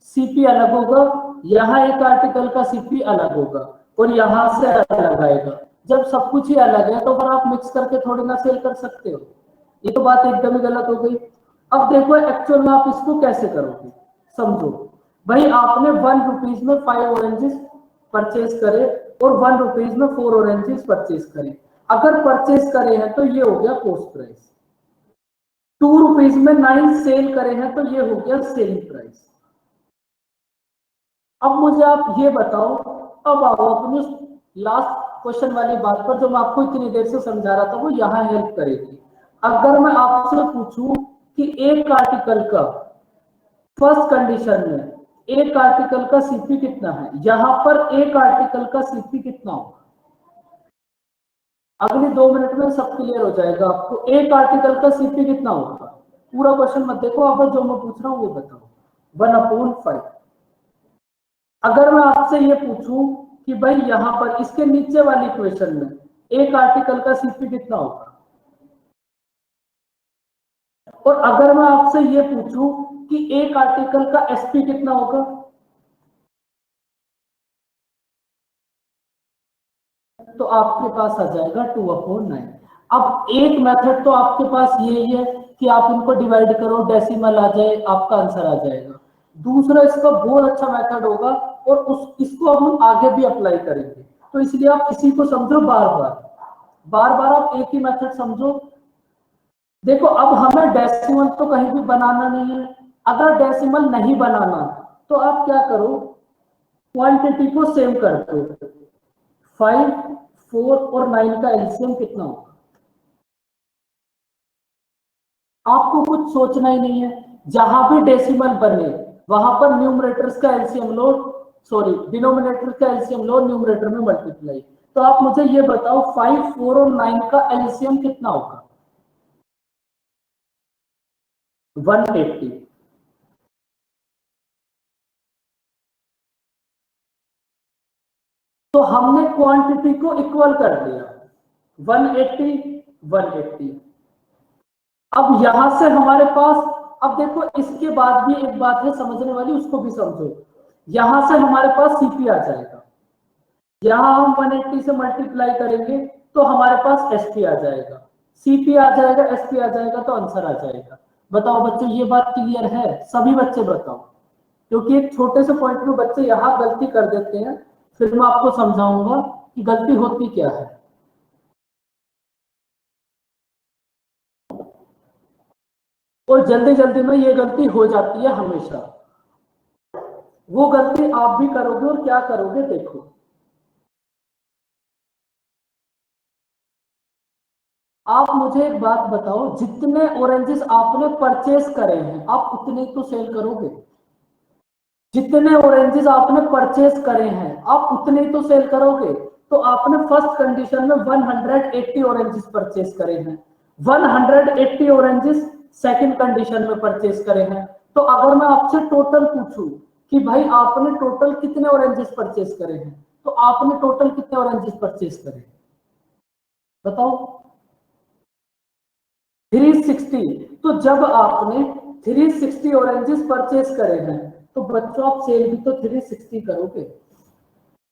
सीपी अलग होगा, यहां एक आर्टिकल का सीपी अलग होगा, और यहां से अलग आएगा। जब सब कुछ ही अलग है, तो फिर आप मिक्स करके थोड़ी ना सेल कर सकते हो, ये तो बात एकदम ही गलत हो गई। अब देखो एक्चुअल में आप इसको कैसे करोगे, समझो भाई, आपने 1 रुपीज में 5 ऑरेंजेस परचेज करे, और 1 रुपीज में 4 ऑरेंजेस परचेज करे। अगर परचेज करे हैं तो ये हो गया कॉस्ट प्राइस, 2 रुपीज में 9 सेल करे हैं तो ये हो गया सेलिंग प्राइस। अब मुझे आप ये बताओ, अब आओ अपनी लास्ट क्वेश्चन वाली बात पर, जो मैं आपको इतनी देर से समझा रहा था, वो यहां हेल्प करेगी। अगर मैं आपसे पूछूं कि एक आर्टिकल का फर्स्ट कंडीशन में एक आर्टिकल का सीपी कितना है, यहां पर एक आर्टिकल का सीपी कितना होगा? अगले 2 मिनट में सब क्लियर हो जाएगा आपको। एक आर्टिकल का सीपी कितना होगा? पूरा क्वेश्चन मत देखो, आप जो मैं पूछ रहा हूं वो बताओ। 1/5। अगर मैं आपसे ये पूछूं कि भाई यहां पर इसके नीचे वाली क्वेश्चन में एक आर्टिकल का सीपी कितना होगा, और अगर मैं आपसे ये पूछूं कि एक आर्टिकल का एसपी कितना होगा, तो आपके पास आ जाएगा 2/9। अब एक मेथड तो आपके पास यही है कि आप इनको डिवाइड करो, डेसिमल आ जाए, आपका आंसर आ जाएगा। दूसरा इसका बहुत अच्छा मेथड होगा, और इसको हम आगे भी अप्लाई करेंगे, तो इसलिए आप इसी को समझो, बार बार आप एक ही मेथड समझो। देखो अब हमें डेसिमल तो कहीं भी बनाना नहीं है, अगर डेसिमल नहीं बनाना तो आप क्या करो, क्वांटिटी को सेम कर दो। 5, 4 और 9 का एलसीएम कितना होगा? आपको कुछ सोचना ही नहीं है, जहां भी डेसिमल बने वहां पर न्यूमरेटर्स का एलसीएम लो, सॉरी डिनोमिनेटर का एलसीएम लो, न्यूमरेटर में मल्टीप्लाई। तो आप मुझे ये बताओ 5, 4 और 9 का एलसीएम कितना होगा? 180। तो हमने क्वांटिटी को इक्वल कर दिया, 180 180। अब यहां से हमारे पास, अब देखो इसके बाद भी एक बात है समझने वाली, उसको भी समझो। यहां से हमारे पास सीपी आ जाएगा, यहां हम 180 से मल्टीप्लाई करेंगे तो हमारे पास एसपी आ जाएगा, सीपी आ जाएगा, एसपी आ जाएगा, तो आंसर आ जाएगा। बताओ बच्चों ये बात क्लियर है? सभी बच्चे बताओ, क्योंकि एक छोटे से पॉइंट में बच्चे यहां गलती कर देते हैं, फिर मैं आपको समझाऊंगा कि गलती होती क्या है। और जल्दी जल्दी में ये गलती हो जाती है हमेशा। वो गलती आप भी करोगे, और क्या करोगे देखो। आप मुझे एक बात बताओ, जितने ऑरेंजेस आपने परचेस करे हैं आप उतने तो सेल करोगे। जितने ऑरेंजेस आपने परचेस करे हैं आप उतने तो सेल करोगे। तो आपने फर्स्ट कंडीशन में 180 ऑरेंजेस परचेस करे हैं, 180 ऑरेंजेस सेकंड कंडीशन में परचेस करे हैं। तो अगर मैं आपसे टोटल पूछूं कि भाई आपने टोटल कितने ऑरेंजेस परचेस करे हैं, तो आपने टोटल कितने ऑरेंजेस परचेस करे, बताओ? 360। तो जब आपने 360 ऑरेंजेस परचेस करे हैं तो बच्चों आप सेल भी तो 360 करोगे।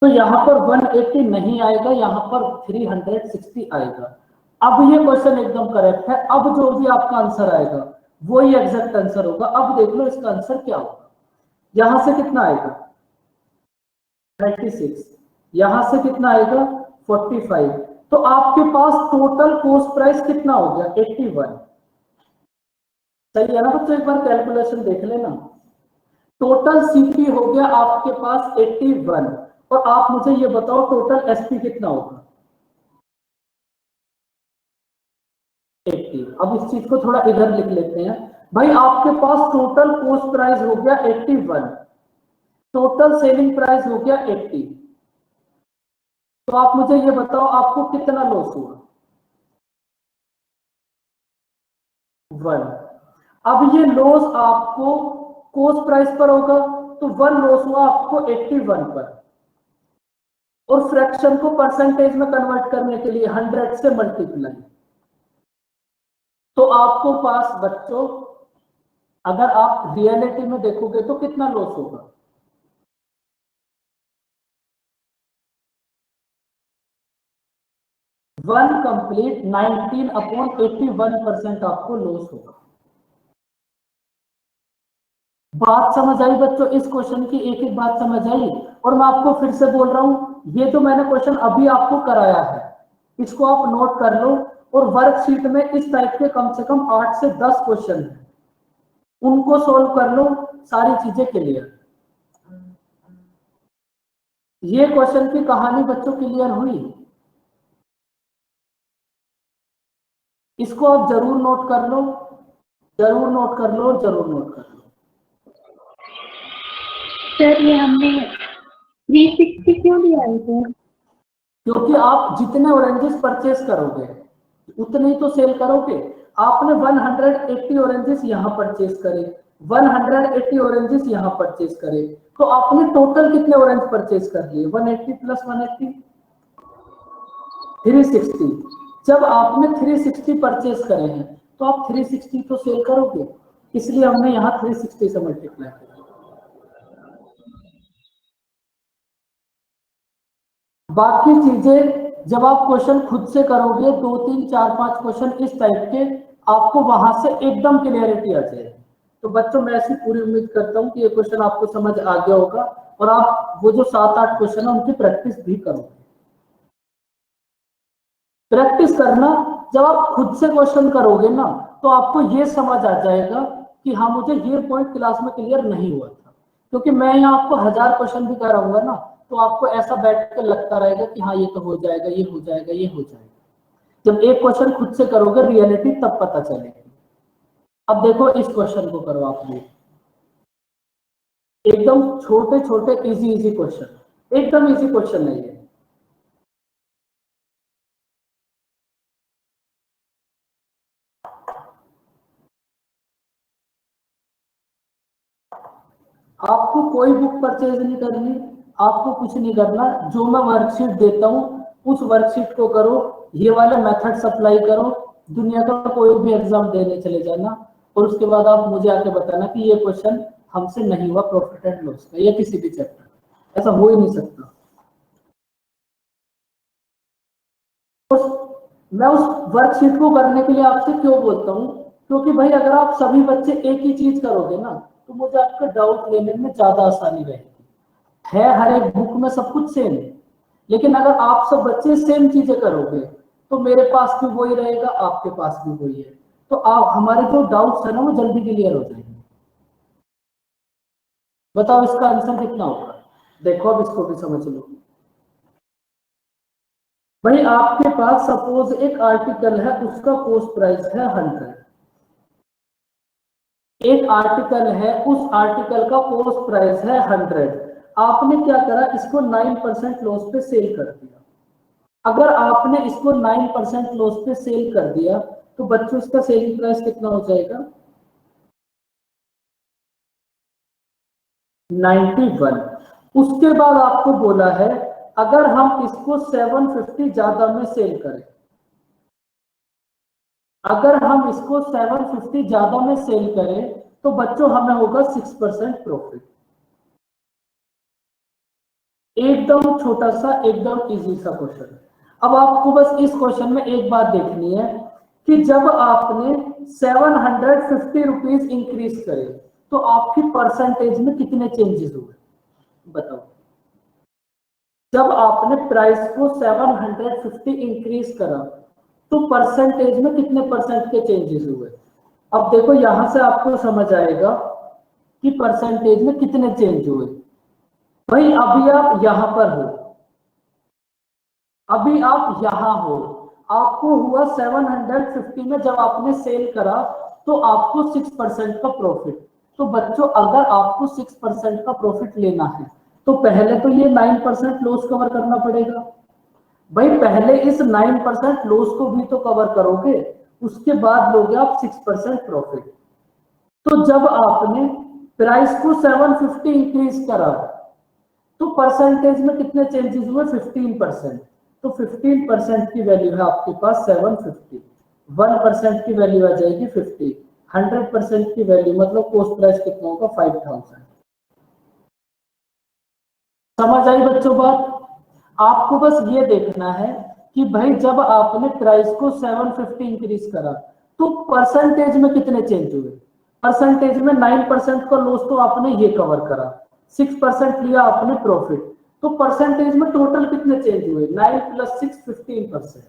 तो यहां पर 180 नहीं आएगा, यहां पर 360 आएगा। अब ये क्वेश्चन एकदम करेक्ट है। अब जो भी आपका आंसर आएगा वही एग्जैक्ट आंसर होगा। अब देख लो इसका आंसर क्या होगा। यहां से कितना आएगा? 36। यहां से कितना आएगा? 45। तो आपके पास टोटल कॉस्ट प्राइस कितना हो गया? 81। सही है ना बच्चों? एक बार कैलकुलेशन देख लेना। टोटल सीपी हो गया आपके पास 81, और आप मुझे ये बताओ टोटल एसपी कितना होगा? 80। अब इस चीज को थोड़ा इधर लिख लेते हैं। भाई आपके पास टोटल कॉस्ट प्राइस हो गया 81, टोटल सेलिंग प्राइस हो गया 80। तो आप मुझे ये बताओ आपको कितना लॉस हुआ? 1। अब ये लॉस आपको कॉस्ट प्राइस पर होगा, तो 1 लॉस हुआ आपको 81 पर। और फ्रैक्शन को परसेंटेज में कन्वर्ट करने के लिए 100 से मल्टीप्लाई। तो आपको पास बच्चों, अगर आप रियलिटी में देखोगे तो कितना लॉस होगा? वन कंप्लीट 19/81% आपको लॉस होगा। बात समझ आई बच्चों? इस क्वेश्चन की एक एक बात समझ आई। और मैं आपको फिर से बोल रहा हूं, ये जो मैंने क्वेश्चन अभी आपको कराया है इसको आप नोट कर लो, और वर्कशीट में इस टाइप के कम से कम 8 से 10 क्वेश्चन है, उनको सोल्व कर लो, सारी चीजें क्लियर। ये क्वेश्चन की कहानी बच्चों क्लियर हुई? इसको आप जरूर नोट कर लो, जरूर नोट कर लो, जरूर नोट कर लो। सर ये हमने 360 क्यों लिया है सर? क्योंकि आप जितने ऑरेंजेस परचेस करोगे उतने ही तो सेल करोगे। आपने 180 ऑरेंजेस यहां परचेस करे, 180 ऑरेंजेस यहां परचेस करे, तो आपने टोटल कितने ऑरेंज परचेस कर लिए? 180 प्लस 180 360। जब आपने 360 परचेस करे हैं तो आप 360 तो सेल करोगे, इसलिए हमने यहां 360 से मल्टीप्लाई किया। बाकी चीजें जब आप क्वेश्चन खुद से करोगे 2, 3, 4, 5 क्वेश्चन इस टाइप के, आपको वहां से एकदम क्लियरिटी आ जाएगी। तो बच्चों मैं ऐसी पूरी उम्मीद करता हूं कि ये क्वेश्चन आपको समझ आ गया होगा, और आप वो जो 7-8 क्वेश्चन है उनकी प्रैक्टिस भी करोगे। प्रैक्टिस करना, जब आप खुद से क्वेश्चन करोगे ना तो आपको ये समझ आ जाएगा कि हाँ मुझे ये पॉइंट क्लास में क्लियर नहीं हुआ था। क्योंकि मैं यहाँ आपको 1000 क्वेश्चन भी कराऊंगा ना तो आपको ऐसा बैठ कर लगता रहेगा कि हाँ ये तो हो जाएगा, ये हो जाएगा, ये हो जाएगा। जब एक क्वेश्चन खुद से करोगे रियलिटी तब पता चलेगी। अब देखो इस क्वेश्चन को करो आप लोग, एकदम छोटे छोटे इजी इजी क्वेश्चन, एकदम इजी क्वेश्चन है ये। आपको कोई बुक परचेज नहीं करनी, आपको कुछ नहीं करना, जो मैं वर्कशीट देता हूँ उस वर्कशीट को करो, ये वाले मेथड्स अप्लाई करो, दुनिया का कोई भी एग्जाम देने चले जाना, और उसके बाद आप मुझे आके बताना कि ये क्वेश्चन हमसे नहीं हुआ प्रॉफिट एंड लॉस का या किसी भी चैप्टर, ऐसा हो ही नहीं सकता। मैं उस वर्कशीट को करने के लिए आपसे क्यों बोलता हूँ, क्योंकि भाई अगर आप सभी बच्चे एक ही चीज करोगे ना तो मुझे आपका डाउट लेने में ज्यादा आसानी रहेगी। है हर एक बुक में सब कुछ सेम, लेकिन अगर आप सब बच्चे सेम चीजें करोगे तो मेरे पास भी वही रहेगा, आपके पास भी वही है, तो आप हमारे जो डाउट्स है ना वो जल्दी क्लियर हो जाएंगे। बताओ इसका आंसर कितना होगा? देखो अब इसको भी समझ लो। भाई आपके पास सपोज एक आर्टिकल है, उसका कॉस्ट प्राइस है 100, एक आर्टिकल है, उस आर्टिकल का कॉस्ट प्राइस है 100, आपने क्या करा, इसको 9% लॉस पे सेल कर दिया। अगर आपने इसको 9% लॉस पे सेल कर दिया तो बच्चों इसका सेलिंग प्राइस कितना हो जाएगा? 91। उसके बाद आपको बोला है अगर हम इसको 750 ज्यादा में सेल करें, अगर हम इसको 750 ज्यादा में सेल करें तो बच्चों हमें होगा 6% प्रॉफिट। एकदम छोटा सा एकदम इजी सा क्वेश्चन। अब आपको बस इस क्वेश्चन में एक बात देखनी है कि जब आपने 750 रुपीज इंक्रीज करे तो आपकी परसेंटेज में कितने चेंजेस हुए, बताओ। जब आपने प्राइस को 750 इंक्रीज करा तो परसेंटेज में कितने परसेंट के चेंजेस हुए? अब देखो यहां से आपको समझ आएगा कि परसेंटेज में कितने चेंज हुए। भाई अभी आप यहां पर हो, अभी आप यहां हो, आपको हुआ 750 में जब आपने सेल करा तो आपको 6% का प्रॉफिट। तो बच्चों अगर आपको 6% का प्रॉफिट लेना है तो पहले तो ये 9% लॉस कवर करना पड़ेगा। भाई पहले इस 9% लॉस को भी तो कवर करोगे, उसके बाद लोगे आप 6% प्रॉफिट। तो जब आपने प्राइस को 750 इंक्रीज करा तो परसेंटेज में कितने चेंजेस हुए? 15%। तो 15% की वैल्यू है आपके पास 750, 1% की वैल्यू आ जाएगी 50, 100% की वैल्यू मतलब कॉस्ट प्राइस कितना होगा? 5000। समझ आई बच्चों बात? आपको बस ये देखना है कि भाई जब आपने प्राइस को 750 इंक्रीज करा तो परसेंटेज में कितने चेंज हुए? परसेंटेज में 9% का लॉस तो आपने ये कवर करा, 6% लिया आपने प्रॉफिट, तो परसेंटेज में टोटल कितने चेंज हुए? 9 + 6 15%।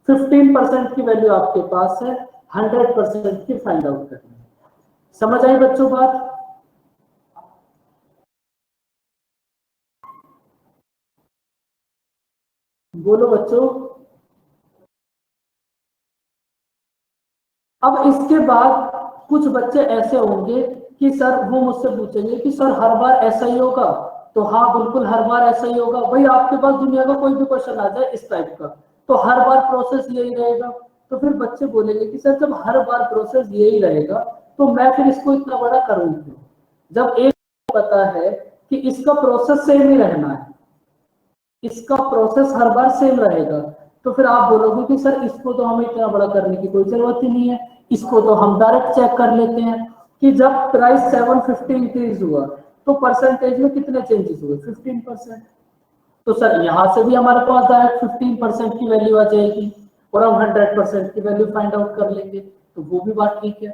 15% की वैल्यू आपके पास है, 100% की फाइंड आउट करनी है। समझ आई बच्चों बात? बोलो बच्चों। अब इसके बाद कुछ बच्चे ऐसे होंगे कि सर वो मुझसे पूछेंगे कि सर हर बार ऐसा ही होगा? तो हाँ बिल्कुल हर बार ऐसा ही होगा। भाई आपके पास दुनिया का कोई भी क्वेश्चन आ जाए इस टाइप का तो हर बार प्रोसेस यही रहेगा। तो फिर बच्चे बोलेंगे कि सर जब हर बार प्रोसेस यही रहेगा तो मैं फिर इसको इतना बड़ा करूँ क्यों? जब एक पता है कि इसका प्रोसेस सेम ही रहना है, इसका प्रोसेस हर बार सेम रहेगा, तो फिर आप बोलोगे कि सर इसको तो हमें इतना बड़ा करने की कोई जरूरत ही नहीं है, इसको तो हम डायरेक्ट चेक कर लेते हैं कि जब प्राइस 750 इंक्रीज हुआ तो परसेंटेज में कितने चेंजेस हुए? 15%। तो सर यहां से भी हमारे पास डायरेक्ट 15% की वैल्यू आ जाएगी और हम 100% की वैल्यू फाइंड आउट कर लेंगे, तो वो भी बात ठीक है।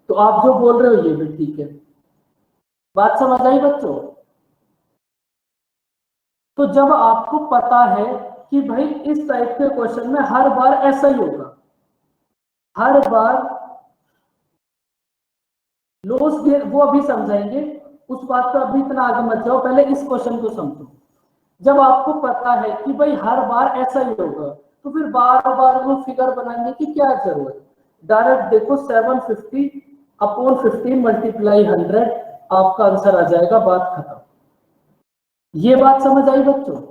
तो आप जो बोल रहे हो ये भी ठीक है। बात समझ आई बच्चों? तो जब आपको पता है कि भाई इस टाइप के क्वेश्चन में हर बार ऐसा ही होगा, हर बार लॉस गेन वो अभी समझाएंगे, उस बात पर अभी इतना आगे मत जाओ, पहले इस क्वेश्चन को समझो। जब आपको पता है कि भाई हर बार ऐसा ही होगा तो फिर बार बार वो फिगर बनाने की क्या जरूरत? डायरेक्ट देखो 750 अपॉन 15 मल्टीप्लाई 100, आपका आंसर आ जाएगा, बात खत्म। ये बात समझ आई बच्चों?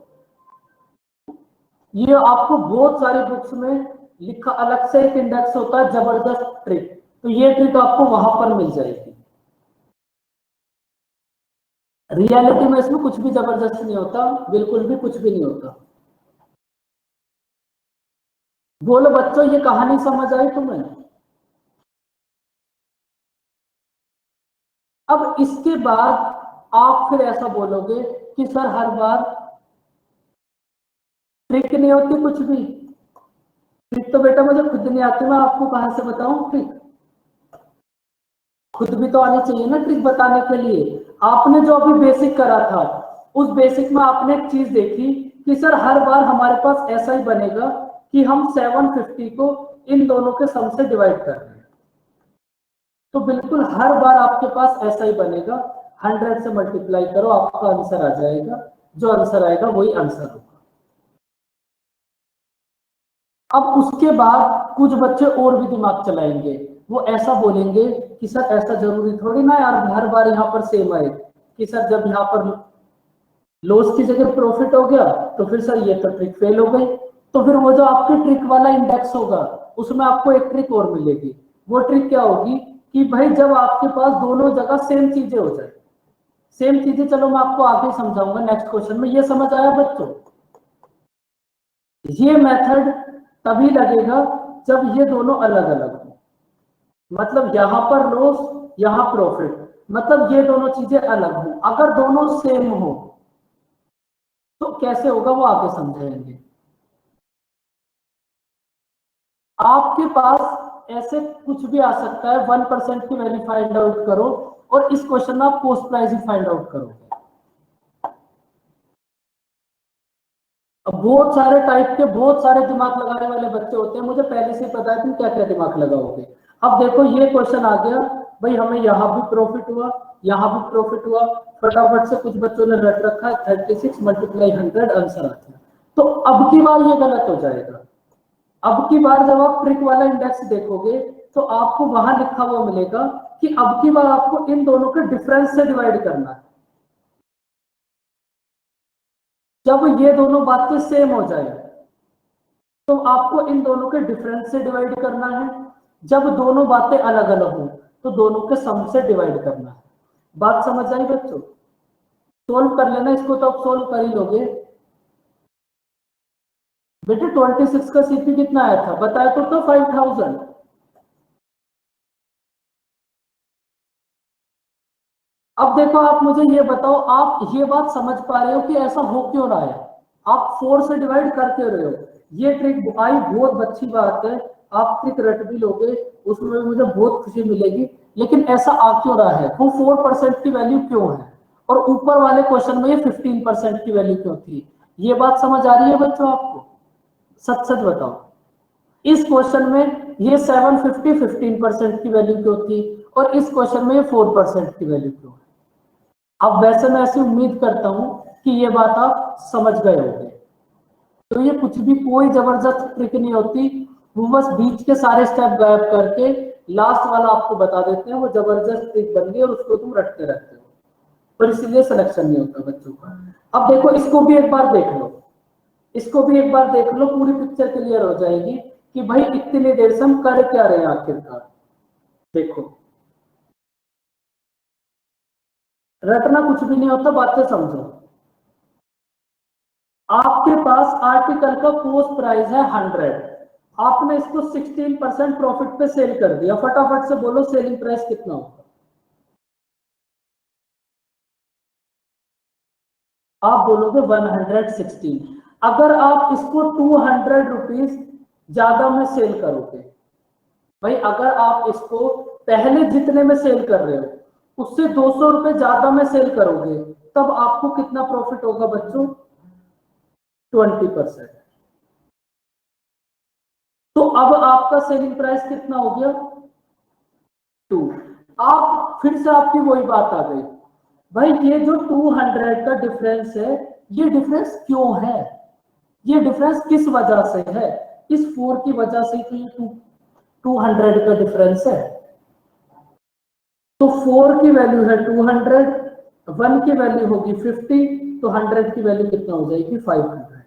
ये आपको बहुत सारी बुक्स में लिखा अलग से एक इंडेक्स होता है जबरदस्त ट्रिक, तो ये ट्रिक आपको वहां पर मिल जाएगी। रियलिटी में इसमें कुछ भी जबरदस्त नहीं होता, बिल्कुल भी कुछ भी नहीं होता। बोलो बच्चों, ये कहानी समझ आई तुम्हें? अब इसके बाद आप फिर ऐसा बोलोगे कि सर हर बार ट्रिक नहीं होती कुछ भी। ट्रिक तो बेटा मुझे खुद नहीं आती, मैं आपको कहां से बताऊं ट्रिक? खुद भी तो आनी चाहिए ना ट्रिक बताने के लिए। आपने जो अभी बेसिक करा था, उस बेसिक में आपने एक चीज देखी कि सर हर बार हमारे पास ऐसा ही बनेगा कि हम 750 को इन दोनों के सम से डिवाइड कर रहे हैं। तो बिल्कुल हर बार आपके पास ऐसा ही बनेगा। 100 से मल्टीप्लाई करो, आपका आंसर आ जाएगा। जो आंसर आएगा वही आंसर होगा। अब उसके बाद कुछ बच्चे और भी दिमाग चलाएंगे। वो ऐसा बोलेंगे कि सर ऐसा जरूरी थोड़ी ना यार हर बार यहाँ पर सेम आए, कि सर जब यहाँ पर लॉस की जगह प्रॉफिट हो गया तो फिर सर ये तो ट्रिक फेल हो गई। तो फिर वो जो आपके ट्रिक वाला इंडेक्स होगा उसमें आपको एक ट्रिक और मिलेगी। वो ट्रिक क्या होगी कि भाई जब आपके पास दोनों जगह सेम चीजें हो जाए, सेम चीजें, चलो मैं आपको आगे समझाऊंगा नेक्स्ट क्वेश्चन में। ये समझ आया बच्चों? ये मेथड तभी लगेगा जब ये दोनों अलग अलग हो, मतलब यहां पर लॉस यहां प्रॉफिट, मतलब ये दोनों चीजें अलग हो। अगर दोनों सेम हो तो कैसे होगा वो आगे समझाएंगे। आपके पास ऐसे कुछ भी आ सकता है, 1% की वैल्यू फाइंड आउट करो और इस क्वेश्चन में आप कॉस्ट प्राइस फाइंड आउट करोगे। अब बहुत सारे टाइप के बहुत सारे दिमाग लगाने वाले बच्चे होते हैं, मुझे पहले से पता है तुम क्या क्या दिमाग लगाओगे। अब देखो ये क्वेश्चन आ गया, भाई हमें यहाँ भी प्रॉफिट हुआ, यहाँ भी प्रॉफिट हुआ, फटाफट से कुछ बच्चों ने रट रखा है 36 मल्टीप्लाई 100 आंसर आता है। तो अब की बार ये गलत हो जाएगा। अब की बार जब आप ट्रिक वाला इंडेक्स देखोगे तो आपको वहां लिखा हुआ मिलेगा कि अब की बार आपको इन दोनों के डिफरेंस से डिवाइड करना है। जब ये दोनों बातें सेम हो जाए तो आपको इन दोनों के डिफरेंस से डिवाइड करना है। जब दोनों बातें अलग अलग हो तो दोनों के सम से डिवाइड करना है। बात समझ आई बच्चों? सोल्व कर लेना इसको, तो आप सोल्व कर ही लोगे। बेटे 26 का सीपी कितना आया था बताया तो 5000। अब देखो आप मुझे ये बताओ, आप ये बात समझ पा रहे हो कि ऐसा हो क्यों रहा है? आप 4 से डिवाइड कर क्यों रहे हो? ये ट्रिक आई बहुत अच्छी बात है, आप ट्रिक रट भी लोगे उसमें मुझे बहुत खुशी मिलेगी, लेकिन ऐसा आ क्यों रहा है? वो 4% की वैल्यू क्यों है और ऊपर वाले क्वेश्चन में ये 15% की वैल्यू क्यों थी? ये बात समझ आ रही है बच्चों आपको? सच सच बताओ। इस क्वेश्चन में ये 750 15% की वैल्यू क्यों थी और इस क्वेश्चन में ये 4% की वैल्यू क्यों है? अब वैसे मैं ऐसी उम्मीद करता हूं कि ये बात आप समझ गए होंगे। तो ये कुछ भी कोई जबरदस्त ट्रिक नहीं होती, वो बस बीच के सारे स्टेप गायब करके लास्ट वाला आपको बता देते हैं, वो जबरदस्त ट्रिक बन गई और उसको तुम रटते रहते हो, पर इसलिए सिलेक्शन नहीं होता बच्चों का। अब देखो इसको भी एक बार देख लो, इसको भी एक बार देख लो, पूरी पिक्चर क्लियर हो जाएगी कि भाई इतनी देर से हम कर क्या रहे हैं आखिरकार। देखो रटना कुछ भी नहीं होता, बातें समझो। आपके पास आर्टिकल का कॉस्ट प्राइस है 100, आपने इसको 16% प्रॉफिट पे सेल कर दिया। फटाफट से बोलो सेलिंग प्राइस कितना होगा? आप बोलोगे 116। अगर आप इसको 200 रुपीज ज्यादा में सेल करोगे, भाई अगर आप इसको पहले जितने में सेल कर रहे हो उससे 200 रुपए ज्यादा में सेल करोगे, तब आपको कितना प्रॉफिट होगा बच्चों? 20%। तो अब आपका सेलिंग प्राइस कितना हो गया? 2। आप फिर से आपकी वही बात आ गई, भाई ये जो 200 का डिफरेंस है, ये डिफरेंस क्यों है? ये डिफरेंस किस वजह से है? इस 4 की वजह से तो ये 200 का डिफरेंस है। तो 4 की वैल्यू है 200, 1 की वैल्यू होगी 50, तो 100 की वैल्यू कितना हो जाएगी? 500।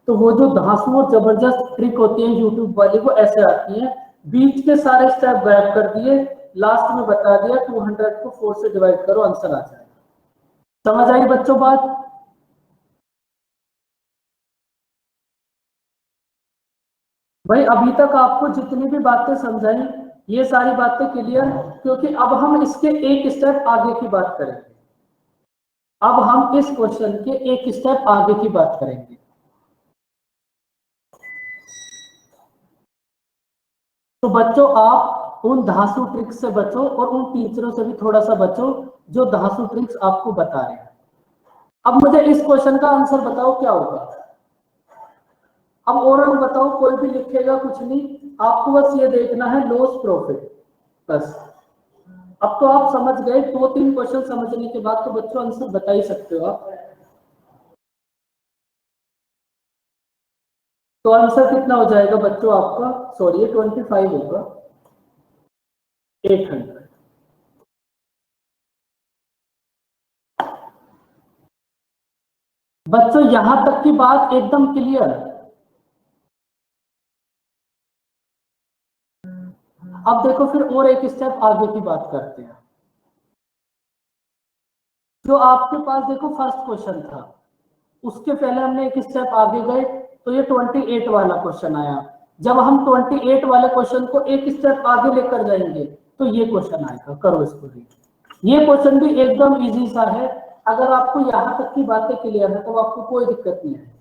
तो वो जो धांसू और जबरदस्त ट्रिक होती है यूट्यूब वाली, वो ऐसे आती है, बीच के सारे स्टेप गायब कर दिए, लास्ट में बता दिया 200 को 4 से डिवाइड करो आंसर आ जाएगा। समझ आई बच्चों बात? भाई अभी तक आपको जितनी भी बातें समझाई ये सारी बातें क्लियर, क्योंकि अब हम इसके एक स्टेप आगे की बात करेंगे। अब हम इस क्वेश्चन के एक स्टेप आगे की बात करेंगे। तो बच्चों आप उन धांसू ट्रिक्स से बचो और उन टीचरों से भी थोड़ा सा बचो जो धांसू ट्रिक्स आपको बता रहे हैं। अब मुझे इस क्वेश्चन का आंसर बताओ क्या होगा। अब ओरल बताओ, कोई भी लिखेगा कुछ नहीं, आपको बस ये देखना है लॉस प्रॉफिट बस। अब तो आप समझ गए, 2-3 क्वेश्चन समझने के बाद तो बच्चों आंसर बता ही सकते हो आप। तो आंसर कितना हो जाएगा बच्चों आपका? सॉरी ये 25 होगा, 800। बच्चों यहां तक की बात एकदम क्लियर। अब देखो फिर और एक स्टेप आगे की बात करते हैं। जो आपके पास देखो फर्स्ट क्वेश्चन था, उसके पहले हमने एक स्टेप आगे गए तो ये 28 वाला क्वेश्चन आया। जब हम 28 वाले क्वेश्चन को एक स्टेप आगे लेकर जाएंगे तो ये क्वेश्चन आएगा। करो इसको रीड। ये क्वेश्चन भी एकदम इजी सा है। अगर आपको यहां तक की बातें क्लियर है तो आपको कोई दिक्कत नहीं है।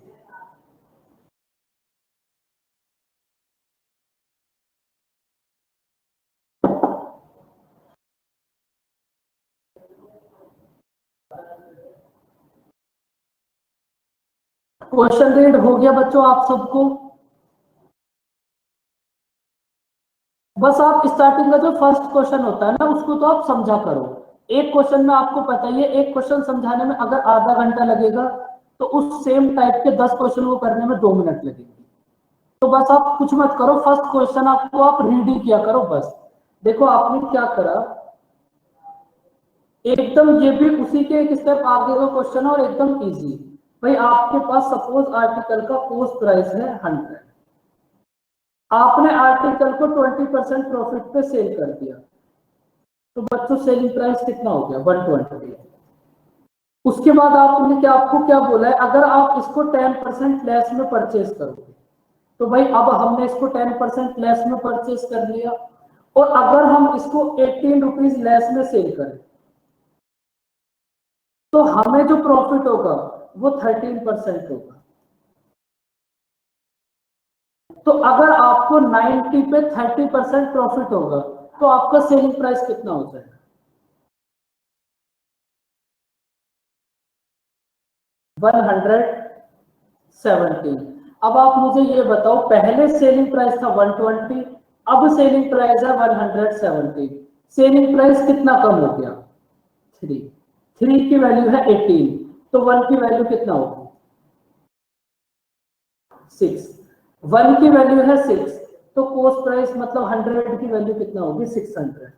क्वेश्चन रीड हो गया बच्चों आप सबको? बस आप स्टार्टिंग का जो फर्स्ट क्वेश्चन होता है ना उसको तो आप समझा करो। एक क्वेश्चन में आपको पता ही है, एक क्वेश्चन समझाने में अगर आधा घंटा लगेगा तो उस सेम टाइप के 10 क्वेश्चन को करने में 2 मिनट लगेंगे। तो बस आप कुछ मत करो, फर्स्ट क्वेश्चन आपको आप रीड ही किया करो बस। देखो आपने क्या करा, एकदम ये भी उसी के एक स्टेप आगे का क्वेश्चन है और एकदम इजी। भाई आपके पास सपोज आर्टिकल का कॉस्ट प्राइस है 100, आपने आर्टिकल को 20% प्रॉफिट पे सेल कर दिया, तो बच्चों सेलिंग प्राइस कितना हो गया? 120। उसके बाद आपने क्या, आपको क्या बोला है, अगर आप इसको 10% लेस में परचेज करोगे, तो भाई अब हमने इसको 10% लेस में परचेज कर लिया, और अगर हम इसको 18 रुपीज लेस में सेल करें तो हमें जो प्रॉफिट होगा वो 13% होगा। तो अगर आपको 90 पे 30% प्रॉफिट होगा तो आपका सेलिंग प्राइस कितना हो जाएगा? 117। अब आप मुझे ये बताओ, पहले सेलिंग प्राइस था 120, अब सेलिंग प्राइस है 117। सेलिंग प्राइस कितना कम हो गया? 3। 3 की वैल्यू है 18, तो 1 की वैल्यू कितना होगी? 6। 1 की वैल्यू है 6, तो कॉस्ट प्राइस मतलब 100 की वैल्यू कितना होगी? 600।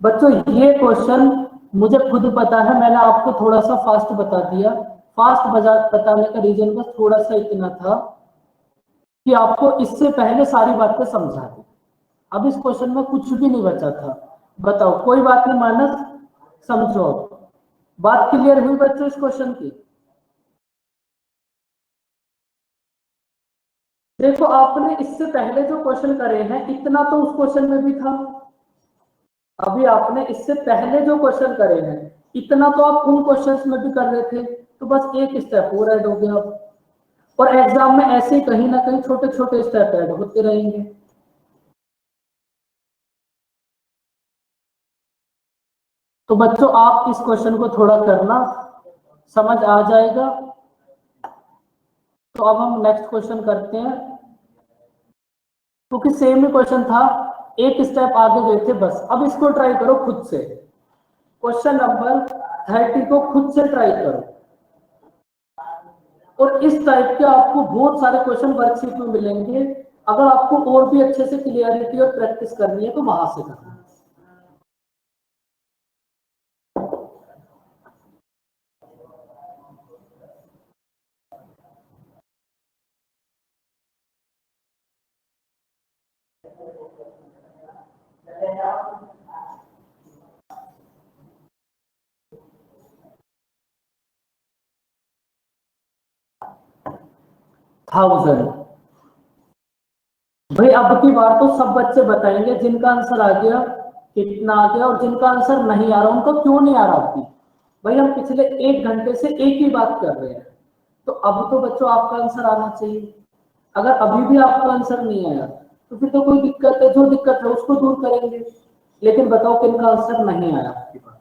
बच्चों ये क्वेश्चन मुझे खुद पता है, मैंने आपको थोड़ा सा फास्ट बता दिया। फास्ट बताने का रीजन बस थोड़ा सा इतना था कि आपको इससे पहले सारी बातें समझा दी। अब इस क्वेश्चन में कुछ भी नहीं बचा था। बताओ, कोई बात नहीं मानस, समझो। अब बात क्लियर हुई बच्चों इस क्वेश्चन की? देखो आपने इससे पहले जो क्वेश्चन करे हैं इतना तो उस क्वेश्चन में भी था, अभी आपने इससे पहले जो क्वेश्चन करे हैं इतना तो आप उन क्वेश्चंस में भी कर रहे थे, तो बस एक स्टेप और ऐड हो गया। और एग्जाम में ऐसे ही कहीं ना कहीं छोटे छोटे स्टेप ऐड होते रहेंगे। तो बच्चों आप इस क्वेश्चन को थोड़ा करना, समझ आ जाएगा। तो अब हम नेक्स्ट क्वेश्चन करते हैं, क्योंकि सेम ही क्वेश्चन था, एक स्टेप आगे गए थे बस। अब इसको ट्राई करो खुद से, क्वेश्चन नंबर 30 को खुद से ट्राई करो। और इस टाइप के आपको बहुत सारे क्वेश्चन वर्कशीट में मिलेंगे। अगर आपको और भी अच्छे से क्लियरिटी और प्रैक्टिस करनी है तो वहां से करना। 1000। भाई अब की बार तो सब बच्चे बताएंगे जिनका आंसर आ गया कितना आ गया, और जिनका आंसर नहीं आ रहा उनको क्यों नहीं आ रहा अभी। भाई हम पिछले 1 घंटे से एक ही बात कर रहे हैं, तो अब तो बच्चों आपका आंसर आना चाहिए। अगर अभी भी आपका आंसर नहीं आया तो फिर तो कोई दिक्कत है, जो दिक्कत है उसको दूर करेंगे। लेकिन बताओ किनका आंसर नहीं आया आपकी बात।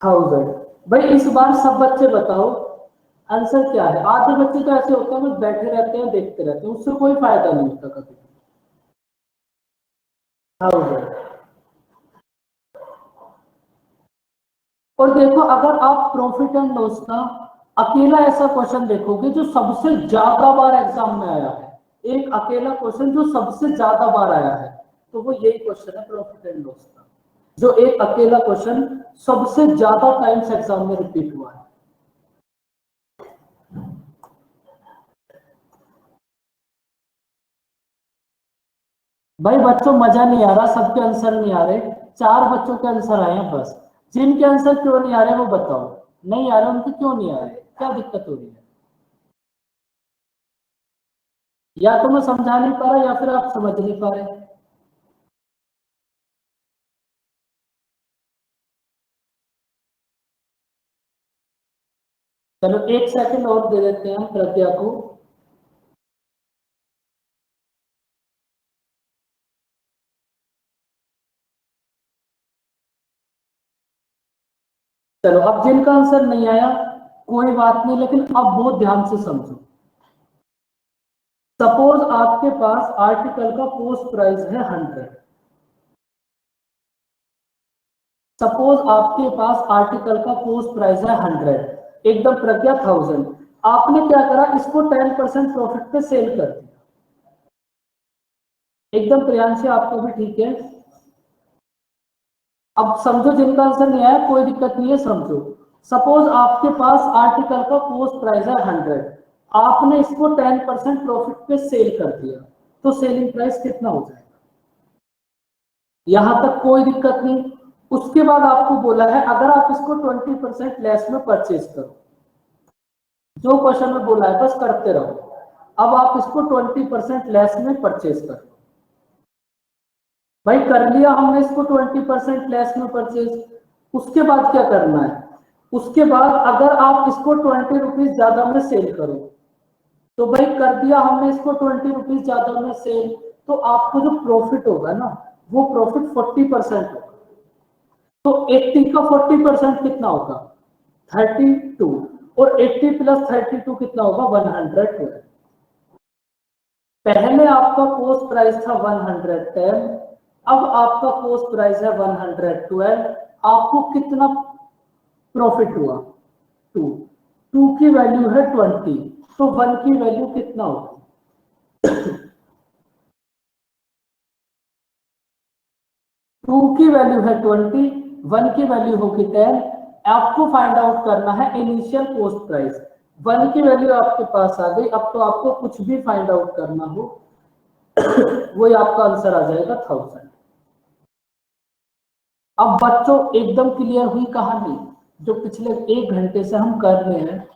थाउजेंड। भाई इस बार सब बच्चे बताओ आंसर क्या है। आधे बच्चे तो ऐसे होते हैं बस बैठे रहते हैं देखते रहते हैं, उससे कोई फायदा नहीं होता कभी। थाउजेंड। और देखो अगर आप प्रॉफिट एंड लॉस का अकेला ऐसा क्वेश्चन देखोगे जो सबसे ज्यादा बार एग्जाम में आया है, एक अकेला क्वेश्चन जो सबसे ज्यादा बार आया है, तो वो यही क्वेश्चन है प्रॉफिट एंड लॉस का, जो एक अकेला क्वेश्चन सबसे ज्यादा टाइम्स एग्जाम में रिपीट हुआ है। भाई बच्चों मजा नहीं आ रहा, सबके आंसर नहीं आ रहे, 4 बच्चों के आंसर आए हैं बस। जिनके आंसर क्यों नहीं आ रहे वो बताओ, नहीं आ रहे उनके क्यों नहीं आ रहे, क्या दिक्कत हो रही है। या तो मैं समझा नहीं पा रहा या फिर आप समझ नहीं पा रहे। चलो 1 सेकंड और दे देते हैं प्रज्ञा को। चलो अब जिनका आंसर नहीं आया कोई बात नहीं, लेकिन अब बहुत ध्यान से समझो। सपोज आपके पास आर्टिकल का पोस्ट प्राइस है 100। सपोज आपके पास आर्टिकल का पोस्ट प्राइस है 100, एकदम प्रज्ञा 1000। आपने क्या करा, इसको 10% प्रॉफिट पे सेल कर दिया। एकदम प्रियांशी आपको भी ठीक है। अब समझो जिनका आंसर नहीं आया कोई दिक्कत नहीं है, समझो। सपोज आपके पास आर्टिकल का पोस्ट प्राइस है 100, आपने इसको 10% प्रॉफिट पे सेल कर दिया, तो सेलिंग प्राइस कितना हो जाएगा। यहां तक कोई दिक्कत नहीं। उसके बाद आपको बोला है अगर आप इसको 20% लेस में परचेज करो, जो क्वेश्चन में बोला है बस करते रहो। अब आप इसको 20% लेस में परचेज करो। भाई कर लिया हमने इसको 20% लेस में परचेज। उसके बाद क्या करना है, उसके बाद अगर आप इसको 20 रुपीज ज्यादा में सेल करो, तो भाई कर दिया हमने इसको 20 रुपीज ज्यादा में सेल, तो आपको जो प्रॉफिट होगा ना वो प्रॉफिट 40% होगा। तो 80 का 40% कितना होगा, 32, और 80 प्लस 32 कितना होगा, 112। पहले आपका कोस्ट प्राइस था 110, अब आपका कोस्ट प्राइस है 112। आपको कितना प्रॉफिट हुआ, 2। 2 की वैल्यू है 20, तो 1 की वैल्यू कितना होगी। 2 की वैल्यू है 20, 1 की वैल्यू होगी 10। आपको फाइंड आउट करना है इनिशियल कोस्ट प्राइस। 1 की वैल्यू आपके पास आ गई, अब तो आपको कुछ भी फाइंड आउट करना हो वही आपका आंसर आ जाएगा 1000। अब बच्चों एकदम क्लियर हुई कहानी, जो पिछले 1 घंटे से हम कर रहे हैं।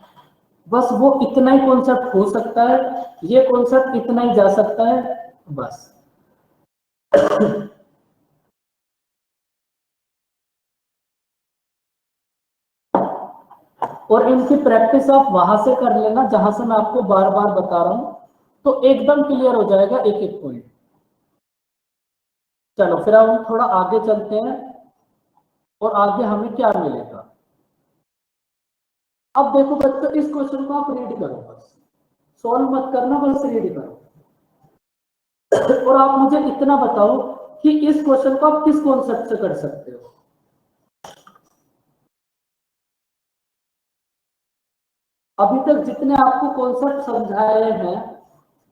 बस वो इतना ही कॉन्सेप्ट हो सकता है, ये कॉन्सेप्ट इतना ही जा सकता है बस। और इनकी प्रैक्टिस आप वहां से कर लेना जहां से मैं आपको बार बार बता रहा हूं, तो एकदम क्लियर हो जाएगा एक एक पॉइंट। चलो फिर हम थोड़ा आगे चलते हैं, और आगे हमें क्या मिलेगा। अब देखो बच्चों इस क्वेश्चन को आप रीड करो, बस सॉल्व मत करना, बस रीड करो। और आप मुझे इतना बताओ कि इस क्वेश्चन को आप किस कॉन्सेप्ट से कर सकते हो। अभी तक जितने आपको कॉन्सेप्ट समझाए हैं,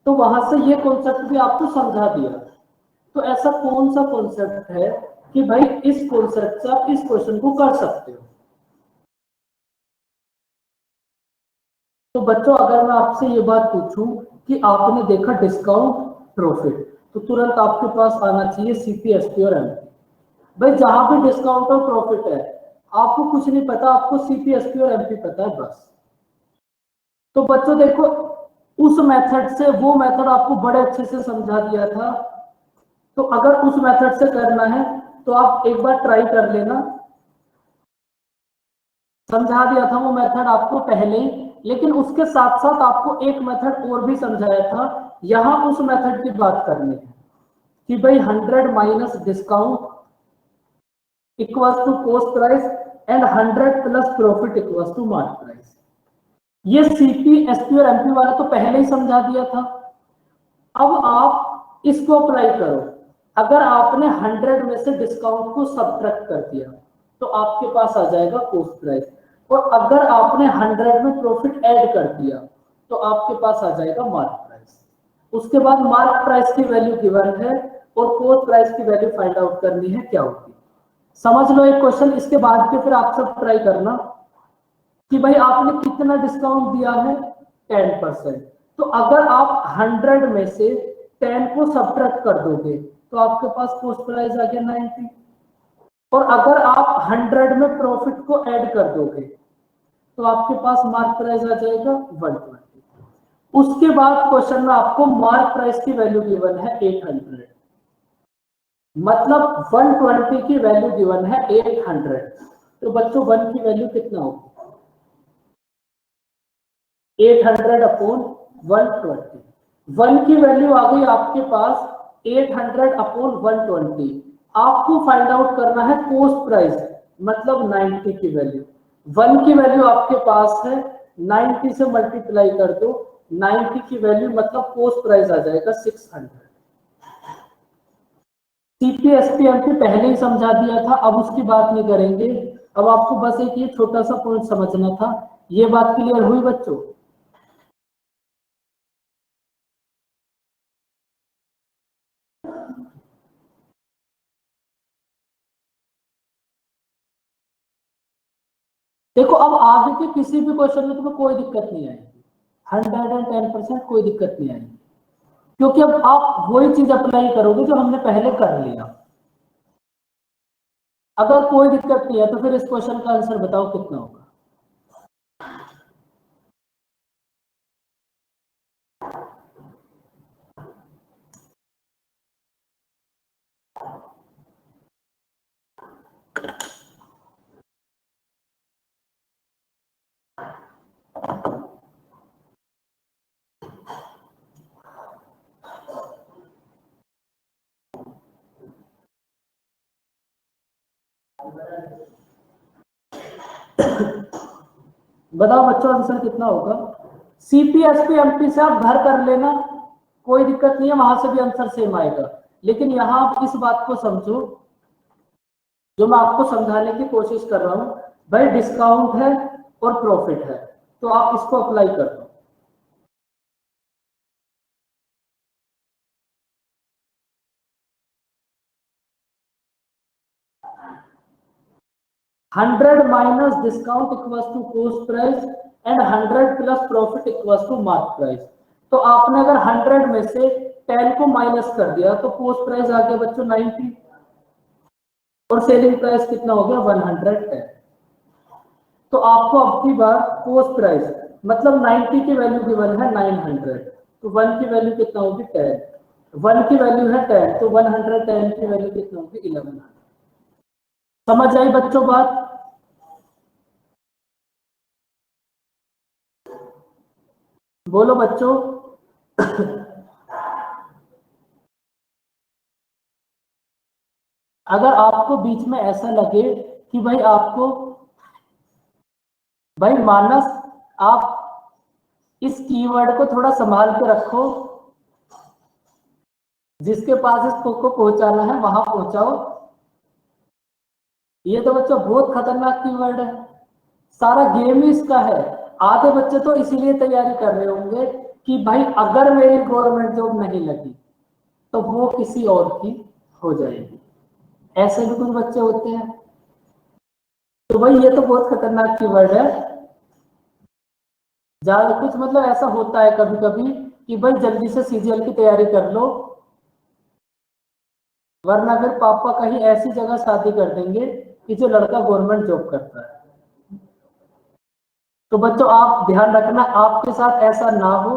तो वहां से ये कॉन्सेप्ट भी आपको समझा दिया। तो ऐसा कौन सा कॉन्सेप्ट है कि भाई इस कॉन्सेप्ट से आप इस क्वेश्चन को कर सकते हो। तो बच्चों अगर मैं आपसे ये बात पूछूं कि आपने देखा डिस्काउंट प्रॉफिट, तो तुरंत आपके पास आना चाहिए सीपीएसपी और एमपी। भाई जहां भी डिस्काउंट और प्रॉफिट है, आपको कुछ नहीं पता, आपको सीपी, एसपी और एमपी पता है बस। तो बच्चों देखो, उस मेथड से वो मेथड आपको बड़े अच्छे से समझा दिया था। तो अगर उस मेथड से करना है तो आप एक बार ट्राई कर लेना। समझा दिया था वो मेथड आपको पहले ही, लेकिन उसके साथ साथ आपको एक मेथड और भी समझाया था। यहां उस मेथड की बात करनी है कि भाई 100 minus discount equals to cost price and 100 plus profit equals to mark price. ये सीपी, एसपी और एमपी वाला तो पहले ही समझा दिया था। अब आप इसको अप्लाई करो। अगर आपने 100 में से डिस्काउंट को सब्ट्रैक्ट कर दिया तो आपके पास आ जाएगा कॉस्ट प्राइस, और अगर आपने 100 में प्रॉफिट ऐड कर दिया तो आपके पास आ जाएगा मार्क प्राइस। उसके बाद मार्क प्राइस की वैल्यू गिवन है और कॉस्ट प्राइस की वैल्यू फाइंड आउट करनी है क्या होगी। समझ लो एक क्वेश्चन, इसके बाद के फिर आप सब ट्राई करना कि भाई आपने कितना डिस्काउंट दिया है, 10%। तो अगर आप 100 में से 10 को सब्ट्रैक्ट कर दोगे तो आपके पास कॉस्ट प्राइस आ गया 90, और अगर आप 100 में प्रॉफिट को ऐड कर दोगे तो आपके पास मार्क प्राइस आ जाएगा 120। उसके बाद क्वेश्चन में आपको मार्क प्राइस की वैल्यू गिवन है 800, मतलब 120 की वैल्यू गिवन है 800। तो बच्चों 1 की वैल्यू कितना होगी, 800 अपॉन 120। 1 की वैल्यू आ गई आपके पास 800 अपॉन 120। आपको फाइंड आउट करना है कॉस्ट प्राइस, मतलब 90 की वैल्यू। 1 की वैल्यू आपके पास है, 90 से मल्टीप्लाई कर दो, 90 की वैल्यू मतलब कॉस्ट प्राइस आ जाएगा 600। सीपी, एसपी, एमपी पहले ही समझा दिया था, अब उसकी बात नहीं करेंगे। अब आपको बस एक ये छोटा सा पॉइंट समझना था। ये बात क्लियर हुई बच्चों? देखो अब आगे के किसी भी क्वेश्चन में तुम्हें कोई दिक्कत नहीं आएगी, 110% कोई दिक्कत नहीं आएगी, क्योंकि अब आप वही चीज अप्लाई करोगे जो हमने पहले कर लिया। अगर कोई दिक्कत नहीं है तो फिर इस क्वेश्चन का आंसर बताओ कितना होगा। बताओ बच्चों आंसर कितना होगा। सीपी, एसपी, एमपी से आप घर कर लेना, कोई दिक्कत नहीं है, वहां से भी आंसर सेम आएगा। लेकिन यहां आप इस बात को समझो जो मैं आपको समझाने की कोशिश कर रहा हूं। भाई डिस्काउंट है और प्रॉफिट है, तो आप इसको अप्लाई कर दो। 100 minus discount equals to cost price and 100 plus profit equals to mark price. तो आपने अगर 100 में से 10 को माइनस कर दिया तो कॉस्ट प्राइस आ गया बच्चों 90, और सेलिंग प्राइस कितना हो गया 110। तो आपको अब की बार कॉस्ट प्राइस मतलब 90 की वैल्यू गिवन है 900, तो 1 की वैल्यू कितना होगी 10। 1 की वैल्यू है 10, तो 110 की वैल्यू कितना होगी 1100। समझ आई बच्चों बात? बोलो बच्चों। अगर आपको बीच में ऐसा लगे कि भाई आपको, भाई मानस, आप इस कीवर्ड को थोड़ा संभाल के रखो, जिसके पास इसको को पहुंचाना है वहां पहुंचाओ। ये तो बच्चों बहुत खतरनाक कीवर्ड है, सारा गेम ही इसका है। आधे बच्चे तो इसीलिए तैयारी कर रहे होंगे कि भाई अगर मेरी गवर्नमेंट जॉब नहीं लगी तो वो किसी और की हो जाएगी। ऐसे भी कुछ बच्चे होते हैं। तो भाई ये तो बहुत खतरनाक कीवर्ड है। ज्यादा कुछ मतलब ऐसा होता है कभी कभी कि भाई जल्दी से सीजीएल की तैयारी कर लो, वरना फिर पापा कहीं ऐसी जगह शादी कर देंगे कि जो लड़का गवर्नमेंट जॉब करता है। तो बच्चों आप ध्यान रखना आपके साथ ऐसा ना हो,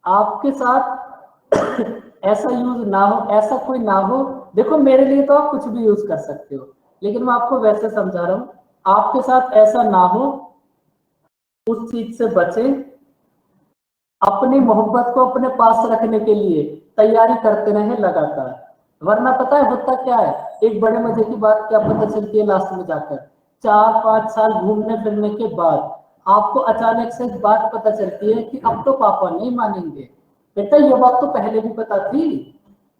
आपके साथ ऐसा यूज ना हो, ऐसा कोई ना हो। देखो मेरे लिए तो आप कुछ भी यूज कर सकते हो, लेकिन मैं आपको वैसे समझा रहा हूं, आपके साथ ऐसा ना हो, उस चीज से बचें। अपनी मोहब्बत को अपने पास रखने के लिए तैयारी करते रहे लगातार, वरना पता है होता क्या है, एक बड़े मजे की बात क्या पता चलती है लास्ट में जाकर, 4-5 साल घूमने फिरने के बाद आपको अचानक से एक बात पता चलती है कि अब तो पापा नहीं मानेंगे। बेटा ये बात तो पहले भी पता थी,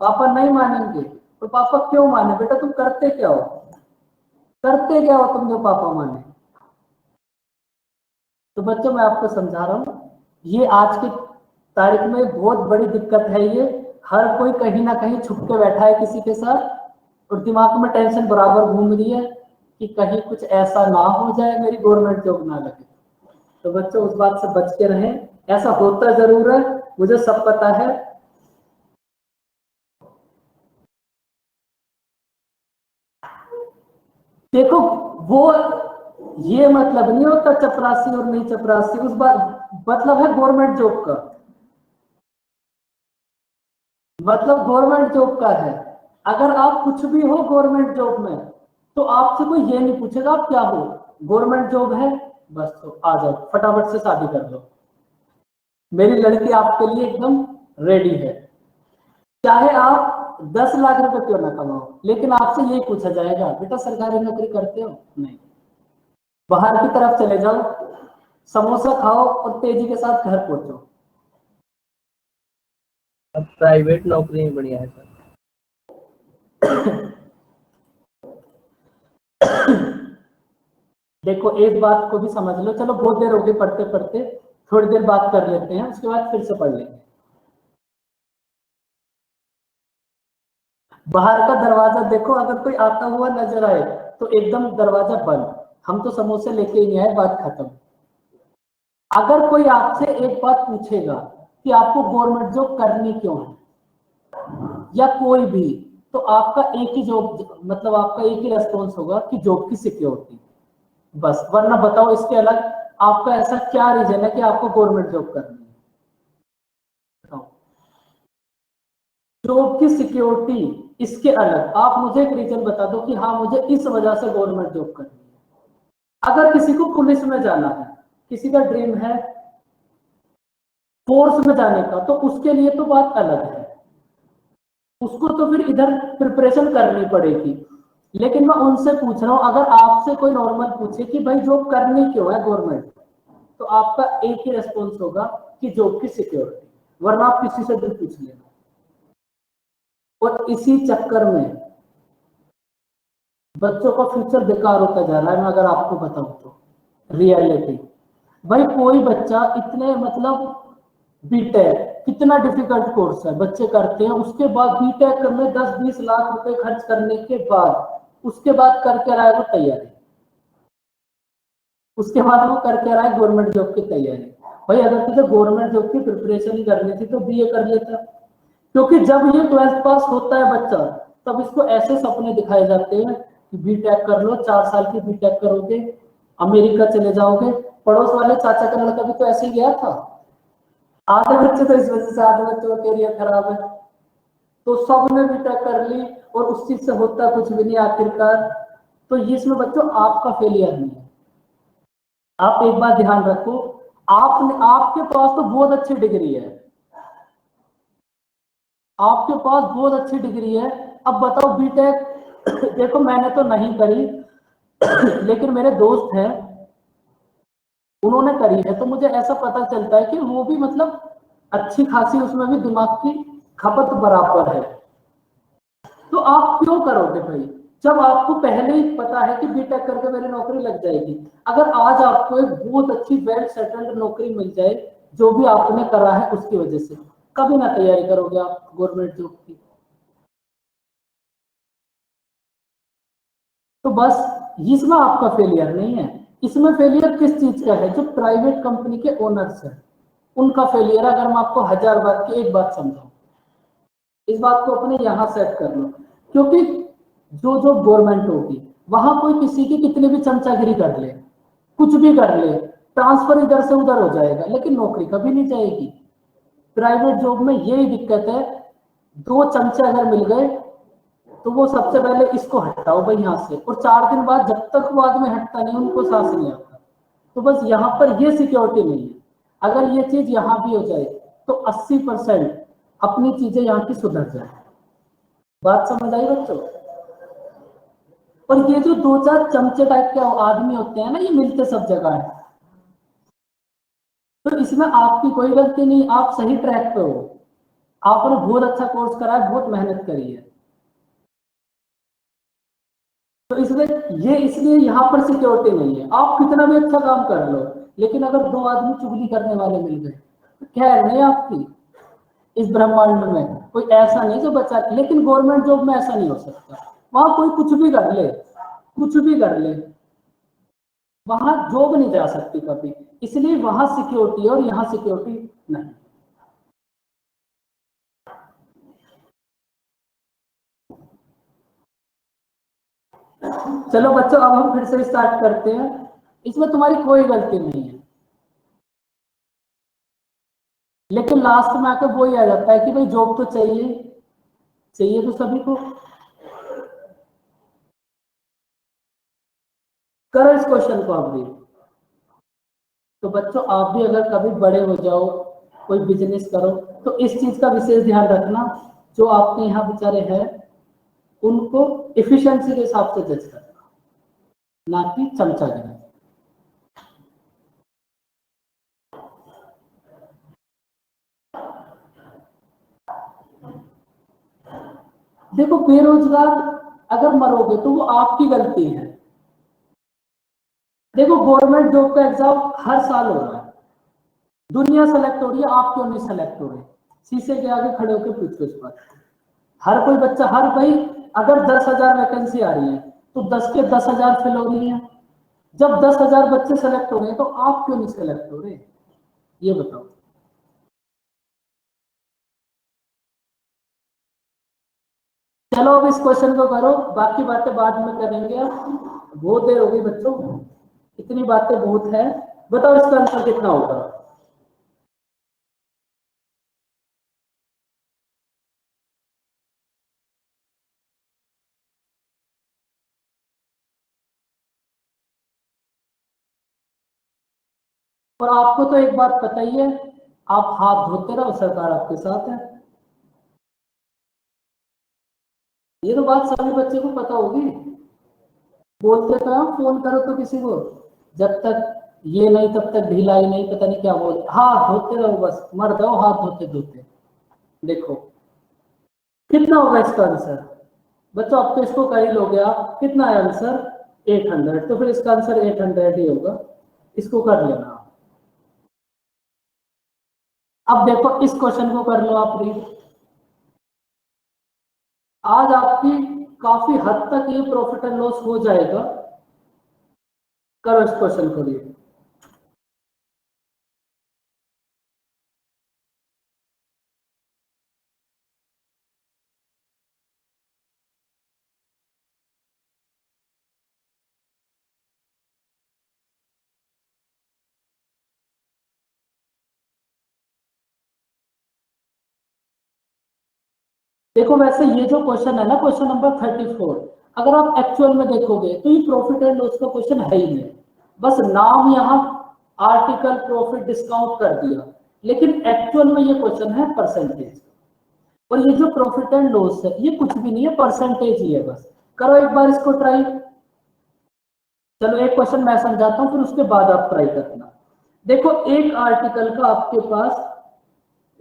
पापा नहीं मानेंगे। तो पापा क्यों माने? बेटा तुम करते क्या हो, करते क्या हो तुम जो पापा माने? तो बच्चों मैं आपको समझा रहा हूं, ये आज की तारीख में बहुत बड़ी दिक्कत है। ये हर कोई कहीं ना कहीं छुप के बैठा है किसी के साथ और दिमाग में टेंशन बराबर घूम रही है कि कहीं कुछ ऐसा ना हो जाए मेरी गवर्नमेंट जॉब ना लगे। तो बच्चों उस बात से बच के रहें, ऐसा होता जरूर है, मुझे सब पता है। देखो वो ये मतलब नहीं होता चपरासी और नहीं चपरासी, उस बात मतलब है गवर्नमेंट जॉब का, मतलब गवर्नमेंट जॉब का है। अगर आप कुछ भी हो गवर्नमेंट जॉब में तो आपसे कोई ये नहीं पूछेगा आप क्या हो, गवर्नमेंट जॉब है बस, तो आ जाओ फटाफट से शादी कर लो, मेरी लड़की आपके लिए एकदम रेडी है। चाहे आप 10 लाख रुपए क्यों ना कमाओ, लेकिन आपसे यही पूछा जाएगा बेटा सरकारी नौकरी करते हो? नहीं। बाहर की तरफ चले जाओ, समोसा खाओ और तेजी के साथ घर पहुंचो। अब प्राइवेट नौकरी ही बढ़िया है सर। देखो एक बात को भी समझ लो, चलो बहुत देर हो गई पढ़ते पढ़ते, थोड़ी देर बात कर लेते हैं, उसके बाद फिर से पढ़ लेंगे। बाहर का दरवाजा देखो, अगर कोई आता हुआ नजर आए तो एकदम दरवाजा बंद, हम तो समोसे लेके ही नहीं आए, बात खत्म। अगर कोई आपसे एक बात पूछेगा कि आपको गवर्नमेंट जॉब करनी क्यों है या कोई भी, तो आपका एक ही जॉब मतलब आपका एक ही रेस्पॉन्स होगा कि जॉब की सिक्योरिटी, बस। वरना बताओ इसके अलग आपका ऐसा क्या रीजन है कि आपको गवर्नमेंट जॉब करनी है? जॉब की सिक्योरिटी, इसके अलग आप मुझे एक रीजन बता दो कि हाँ मुझे इस वजह से गवर्नमेंट जॉब करनी है। अगर किसी को पुलिस में जाना है, किसी का ड्रीम है फोर्स में जाने का, तो उसके लिए तो बात अलग है, उसको तो फिर इधर प्रिपरेशन करनी पड़ेगी। लेकिन मैं उनसे पूछ रहा हूं, अगर आपसे कोई नॉर्मल पूछे कि भाई जॉब करनी क्यों है गवर्नमेंट, तो आपका एक ही रेस्पॉन्स होगा कि जॉब की सिक्योरिटी, वरना आप किसी से भी पूछ लेना। और इसी चक्कर में बच्चों का फ्यूचर बेकार होता जा रहा है। मैं अगर आपको बताऊं तो रियलिटी, भाई कोई बच्चा इतने मतलब बीटेक कितना डिफिकल्ट कोर्स है, बच्चे करते हैं, उसके बाद बीटेक में 10-20 लाख रुपए खर्च करने के बाद उसके बाद करके रहा है वो तैयारी, उसके बाद वो करके रहा है गवर्नमेंट जॉब की तैयारी। भाई अगर तुझे गवर्नमेंट जॉब की प्रिपरेशन ही करनी थी तो बीए कर लेता, क्योंकि जब ये 12th पास होता है बच्चा तब इसको ऐसे सपने दिखाए जाते हैं कि बीटेक कर लो, 4 साल की बीटेक करोगे, अमेरिका चले जाओगे। पड़ोस वाले चाचा का लड़का भी तो ऐसे ही गया था, आधे बच्चे तो इस वजह से, आधे बच्चों का करियर खराब है। तो सबने बीटेक कर ली और उस चीज से होता कुछ भी नहीं आखिरकार। तो इसमें बच्चों आपका फेलियर नहीं है। आप एक बात ध्यान रखो, आपने आपके पास तो बहुत अच्छी डिग्री है, आपके पास बहुत अच्छी डिग्री है। अब बताओ बीटेक देखो मैंने तो नहीं करी लेकिन मेरे दोस्त हैं उन्होंने करी है, तो मुझे ऐसा पता चलता है कि वो भी मतलब अच्छी खासी उसमें भी दिमाग की खपत बराबर है। तो आप क्यों करोगे भाई, जब आपको पहले ही पता है कि बीटेक करके मेरी नौकरी लग जाएगी। अगर आज आपको एक बहुत अच्छी वेल सेटल्ड नौकरी मिल जाए जो भी आपने करा है उसकी वजह से, कभी ना तैयारी करोगे आप गवर्नमेंट जॉब की। तो बस इसमें आपका फेलियर नहीं है, इसमें फेलियर किस चीज का है, जो प्राइवेट कंपनी के ओनर्स हैं उनका फेलियर। अगर मैं आपको 1000 बार की एक बात समझाऊं, इस बात को अपने यहाँ सेट कर लो, क्योंकि जो जो गवर्नमेंट होगी वहां कोई किसी की कितनी भी चमचागिरी कर ले, कुछ भी कर ले, ट्रांसफर इधर से उधर हो जाएगा, लेकिन नौकरी कभी नहीं जाएगी। प्राइवेट जॉब में यही दिक्कत है, दो चमचे अगर मिल गए तो वो सबसे पहले इसको हटाओ भाई यहाँ से, और 4 दिन बाद जब तक वो आदमी हटता नहीं उनको सांस नहीं आता। तो बस यहाँ पर ये सिक्योरिटी नहीं है। अगर ये चीज यहाँ भी हो जाए तो 80% अपनी चीजें यहाँ की सुधर जाए। बात समझ आई बच्चों? और ये जो 2-4 चमचे टाइप के आदमी होते हैं ना, ये मिलते सब जगह है, तो इसमें आपकी कोई गलती नहीं, आप सही ट्रैक पे हो, आपने बहुत अच्छा कोर्स करा है, बहुत मेहनत करी है। तो इसलिए यहाँ पर सिक्योरिटी नहीं है। आप कितना भी अच्छा काम कर लो, लेकिन अगर 2 आदमी चुगली करने वाले मिल गए तो खैर नहीं आपकी। इस ब्रह्मांड में कोई ऐसा नहीं जो बचा, लेकिन गवर्नमेंट जॉब में ऐसा नहीं हो सकता। वहां कोई कुछ भी कर ले, कुछ भी कर ले, वहां जॉब नहीं जा सकती कभी, इसलिए वहां सिक्योरिटी और यहाँ सिक्योरिटी नहीं। चलो बच्चों, अब हम फिर से स्टार्ट करते हैं। इसमें तुम्हारी कोई गलती नहीं है, लेकिन लास्ट में आकर वो ही आ जाता है कि भाई जॉब तो चाहिए, चाहिए तो सभी को। करो इस क्वेश्चन को आप भी। तो बच्चों, आप भी अगर कभी बड़े हो जाओ, कोई बिजनेस करो, तो इस चीज का विशेष ध्यान रखना, जो आपके यहाँ बेचारे हैं उनको एफिशिएंसी के हिसाब से जज करना, ना कि चमचागिरी। देखो, बेरोजगार अगर मरोगे तो वो आपकी गलती है। देखो, गवर्नमेंट जॉब का एग्जाम हर साल हो रहा है, दुनिया सेलेक्ट हो रही है, आप क्यों नहीं सेलेक्ट हो रहे? शीशे के आगे खड़े होकर पूछो इस बात। हर कोई बच्चा, हर भाई, अगर 10,000 वैकेंसी आ रही है तो 10 के 10,000 फिल हो रही है। जब 10,000 बच्चे सेलेक्ट हो रहे हैं तो आप क्यों नहीं सेलेक्ट हो रहे? ये बताओ। चलो अब इस क्वेश्चन को करो, बाकी बातें बाद में करेंगे। बहुत देर हो गई बच्चों, इतनी बातें बहुत है। बताओ इसका आंसर कितना होगा? और आपको तो एक बात पता ही है, आप हाथ धोते रहो, सरकार आपके साथ है। ये तो बात सभी बच्चे को पता होगी। बोलते तो हैं, फोन करो तो किसी को, जब तक ये नहीं तब तक ढिलाई नहीं, पता नहीं क्या बोल, हाथ धोते रहो, बस मर जाओ हाथ धोते धोते। देखो कितना होगा इसका आंसर बच्चों, अब तो इसको कर ही लोगे आप। कितना है आंसर? 800। तो फिर इसका आंसर 800 ही होगा, इसको कर लेना। अब देखो इस क्वेश्चन को कर लो आप रीड। आज आपकी काफी हद तक ये प्रॉफिट एंड लॉस हो जाएगा। करो इस क्वेश्चन को रीड। देखो वैसे ये जो क्वेश्चन है ना, क्वेश्चन नंबर 34, अगर आप एक्चुअल में देखोगे तो ये प्रॉफिट एंड लॉस का क्वेश्चन है ही नहीं। बस नाम यहाँ आर्टिकल प्रॉफिट डिस्काउंट कर दिया, लेकिन एक्चुअल में ये क्वेश्चन है परसेंटेज। और ये जो प्रॉफिट एंड लॉस है ये कुछ भी नहीं है, परसेंटेज ही है बस। करो एक बार इसको ट्राई। चलो एक क्वेश्चन मैं समझाता हूँ, फिर उसके बाद आप ट्राई करना। देखो, एक आर्टिकल का आपके पास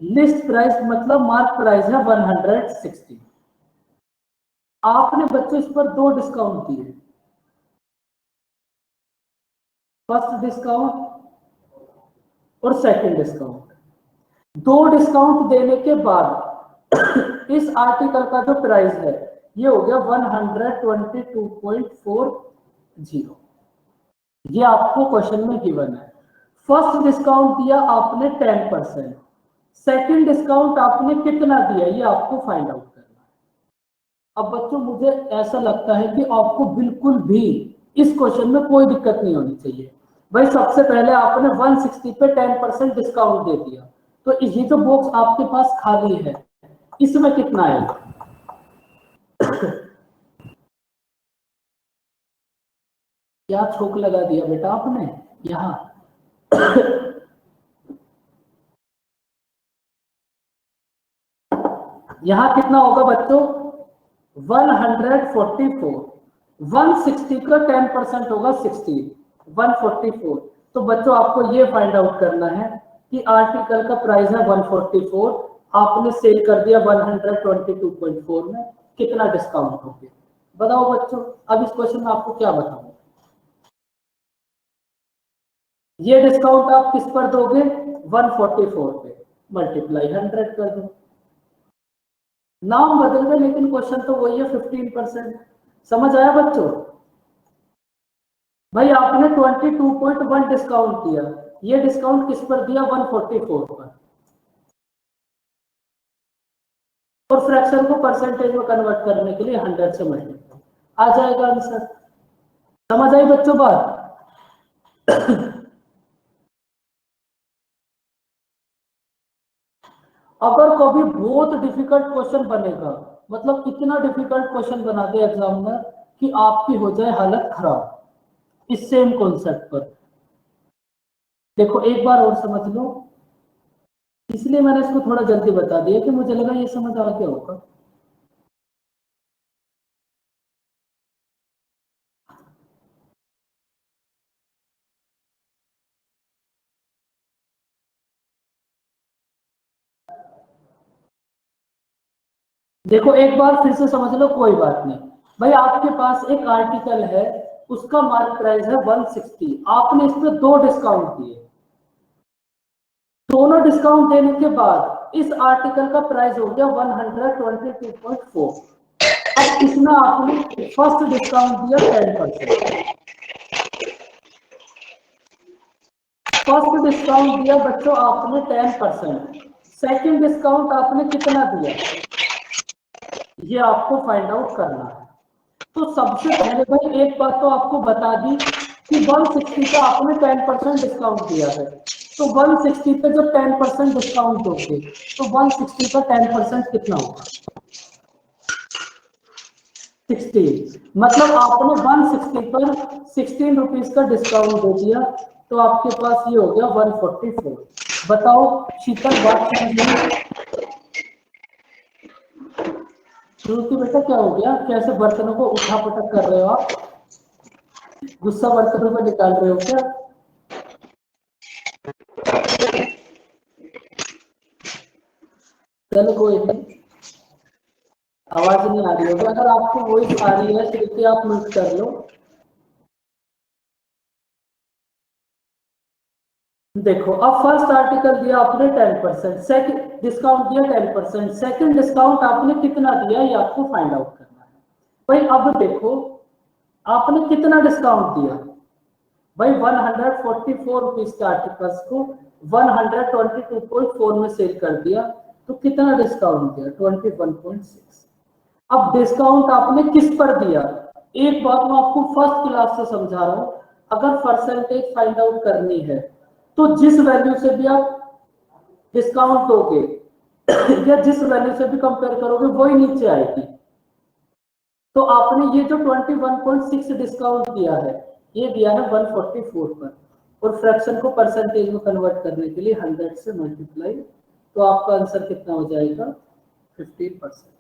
लिस्ट प्राइस मतलब मार्क प्राइस है 160। आपने बच्चों इस पर 2 डिस्काउंट दिए, फर्स्ट डिस्काउंट और सेकंड डिस्काउंट। 2 डिस्काउंट देने के बाद इस आर्टिकल का जो प्राइस है ये हो गया 122.40। ये आपको क्वेश्चन में गिवन है। फर्स्ट डिस्काउंट दिया आपने 10%, सेकंड डिस्काउंट आपने कितना दिया ये आपको फाइंड आउट करना है। अब बच्चों मुझे ऐसा लगता है कि आपको बिल्कुल भी इस क्वेश्चन में कोई दिक्कत नहीं होनी चाहिए। भाई सबसे पहले आपने 160 पे 10% डिस्काउंट दे दिया, तो ये जो बॉक्स आपके पास खाली है इसमें कितना आएगा? क्या छोक लगा दिया बेटा आपने यहां? यहां कितना होगा बच्चों? 144। 160 का 10% होगा 60, 144। तो बच्चों आपको ये फाइंड आउट करना है कि आर्टिकल का प्राइस है 144, आपने सेल कर दिया 122.4 में, कितना डिस्काउंट हो गया? बताओ बच्चों। अब इस क्वेश्चन में आपको क्या बताऊं? ये डिस्काउंट आप किस पर दोगे? 144 पे, मल्टीप्लाई 100 कर दो। नाम बदल गए लेकिन क्वेश्चन तो वही है, 15%। समझ आया बच्चों? भाई आपने 22.1 डिस्काउंट दिया, ये डिस्काउंट किस पर दिया? 144 पर, और फ्रैक्शन को परसेंटेज में कन्वर्ट करने के लिए 100 से मल्टीप्लाई, आ जाएगा आंसर। समझ आई बच्चों बात? अगर कभी बहुत डिफिकल्ट क्वेश्चन बनेगा, मतलब इतना डिफिकल्ट क्वेश्चन बना दे एग्जामिनर कि आपकी हो जाए हालत खराब, इस सेम कॉन्सेप्ट पर। देखो एक बार और समझ लो, इसलिए मैंने इसको थोड़ा जल्दी बता दिया कि मुझे लगा ये समझ आ गया होगा। देखो एक बार फिर से समझ लो, कोई बात नहीं। भाई आपके पास एक आर्टिकल है, उसका मार्क प्राइस है 160, आपने इस पे 2 डिस्काउंट दिए। दोनों डिस्काउंट देने के बाद इस आर्टिकल का प्राइस हो गया 122.4। अब इसमें आपने फर्स्ट डिस्काउंट दिया 10%। फर्स्ट डिस्काउंट दिया बच्चों आपने 10%। सेकंड डिस्काउंट आपने कितना दिया, ये आपको फाइंड आउट करना है। तो सबसे पहले भाई एक बात तो आपको बता दी कि 160 का आपने 10% डिस्काउंट दिया है, तो 160 पे जब 10% डिस्काउंट दोगे तो 160 का 10% कितना होगा? 16। मतलब आपने 160 पर 16 रुपीज का डिस्काउंट दे दिया, तो आपके पास ये हो गया 144। बताओ शीतल, बात समझ में? श्रुति बेटा क्या हो गया? कैसे बर्तनों को उठा पटक कर रहे हो आप? गुस्सा बर्तनों में निकाल रहे हो क्या? चलो कोई नहीं, आवाज नहीं आ रही होगी। अगर आपको वॉइस आ रही है श्रुति आप म्यूट कर लो। देखो अब फर्स्ट आर्टिकल दिया आपने 10%, सेकंड डिस्काउंट दिया 10%, सेकंड डिस्काउंट आपने कितना दिया ये आपको फाइंड आउट करना है। भाई अब देखो आपने कितना डिस्काउंट दिया? भाई 144 रुपीज के आर्टिकल्स को 122.4 में सेल कर दिया, तो कितना डिस्काउंट दिया? 21.6। अब डिस्काउंट आपने किस पर दिया? एक बात मैं आपको फर्स्ट क्लास से समझा रहा हूं, अगर परसेंटेज फाइंड आउट करनी है तो जिस वैल्यू से भी आप डिस्काउंट दोगे या जिस वैल्यू से भी कंपेयर करोगे वही नीचे आएगी। तो आपने ये जो 21.6 डिस्काउंट दिया है, ये दिया है 144 पर, और फ्रैक्शन को परसेंटेज में कन्वर्ट करने के लिए 100 से मल्टीप्लाई, तो आपका आंसर कितना हो जाएगा? 15%।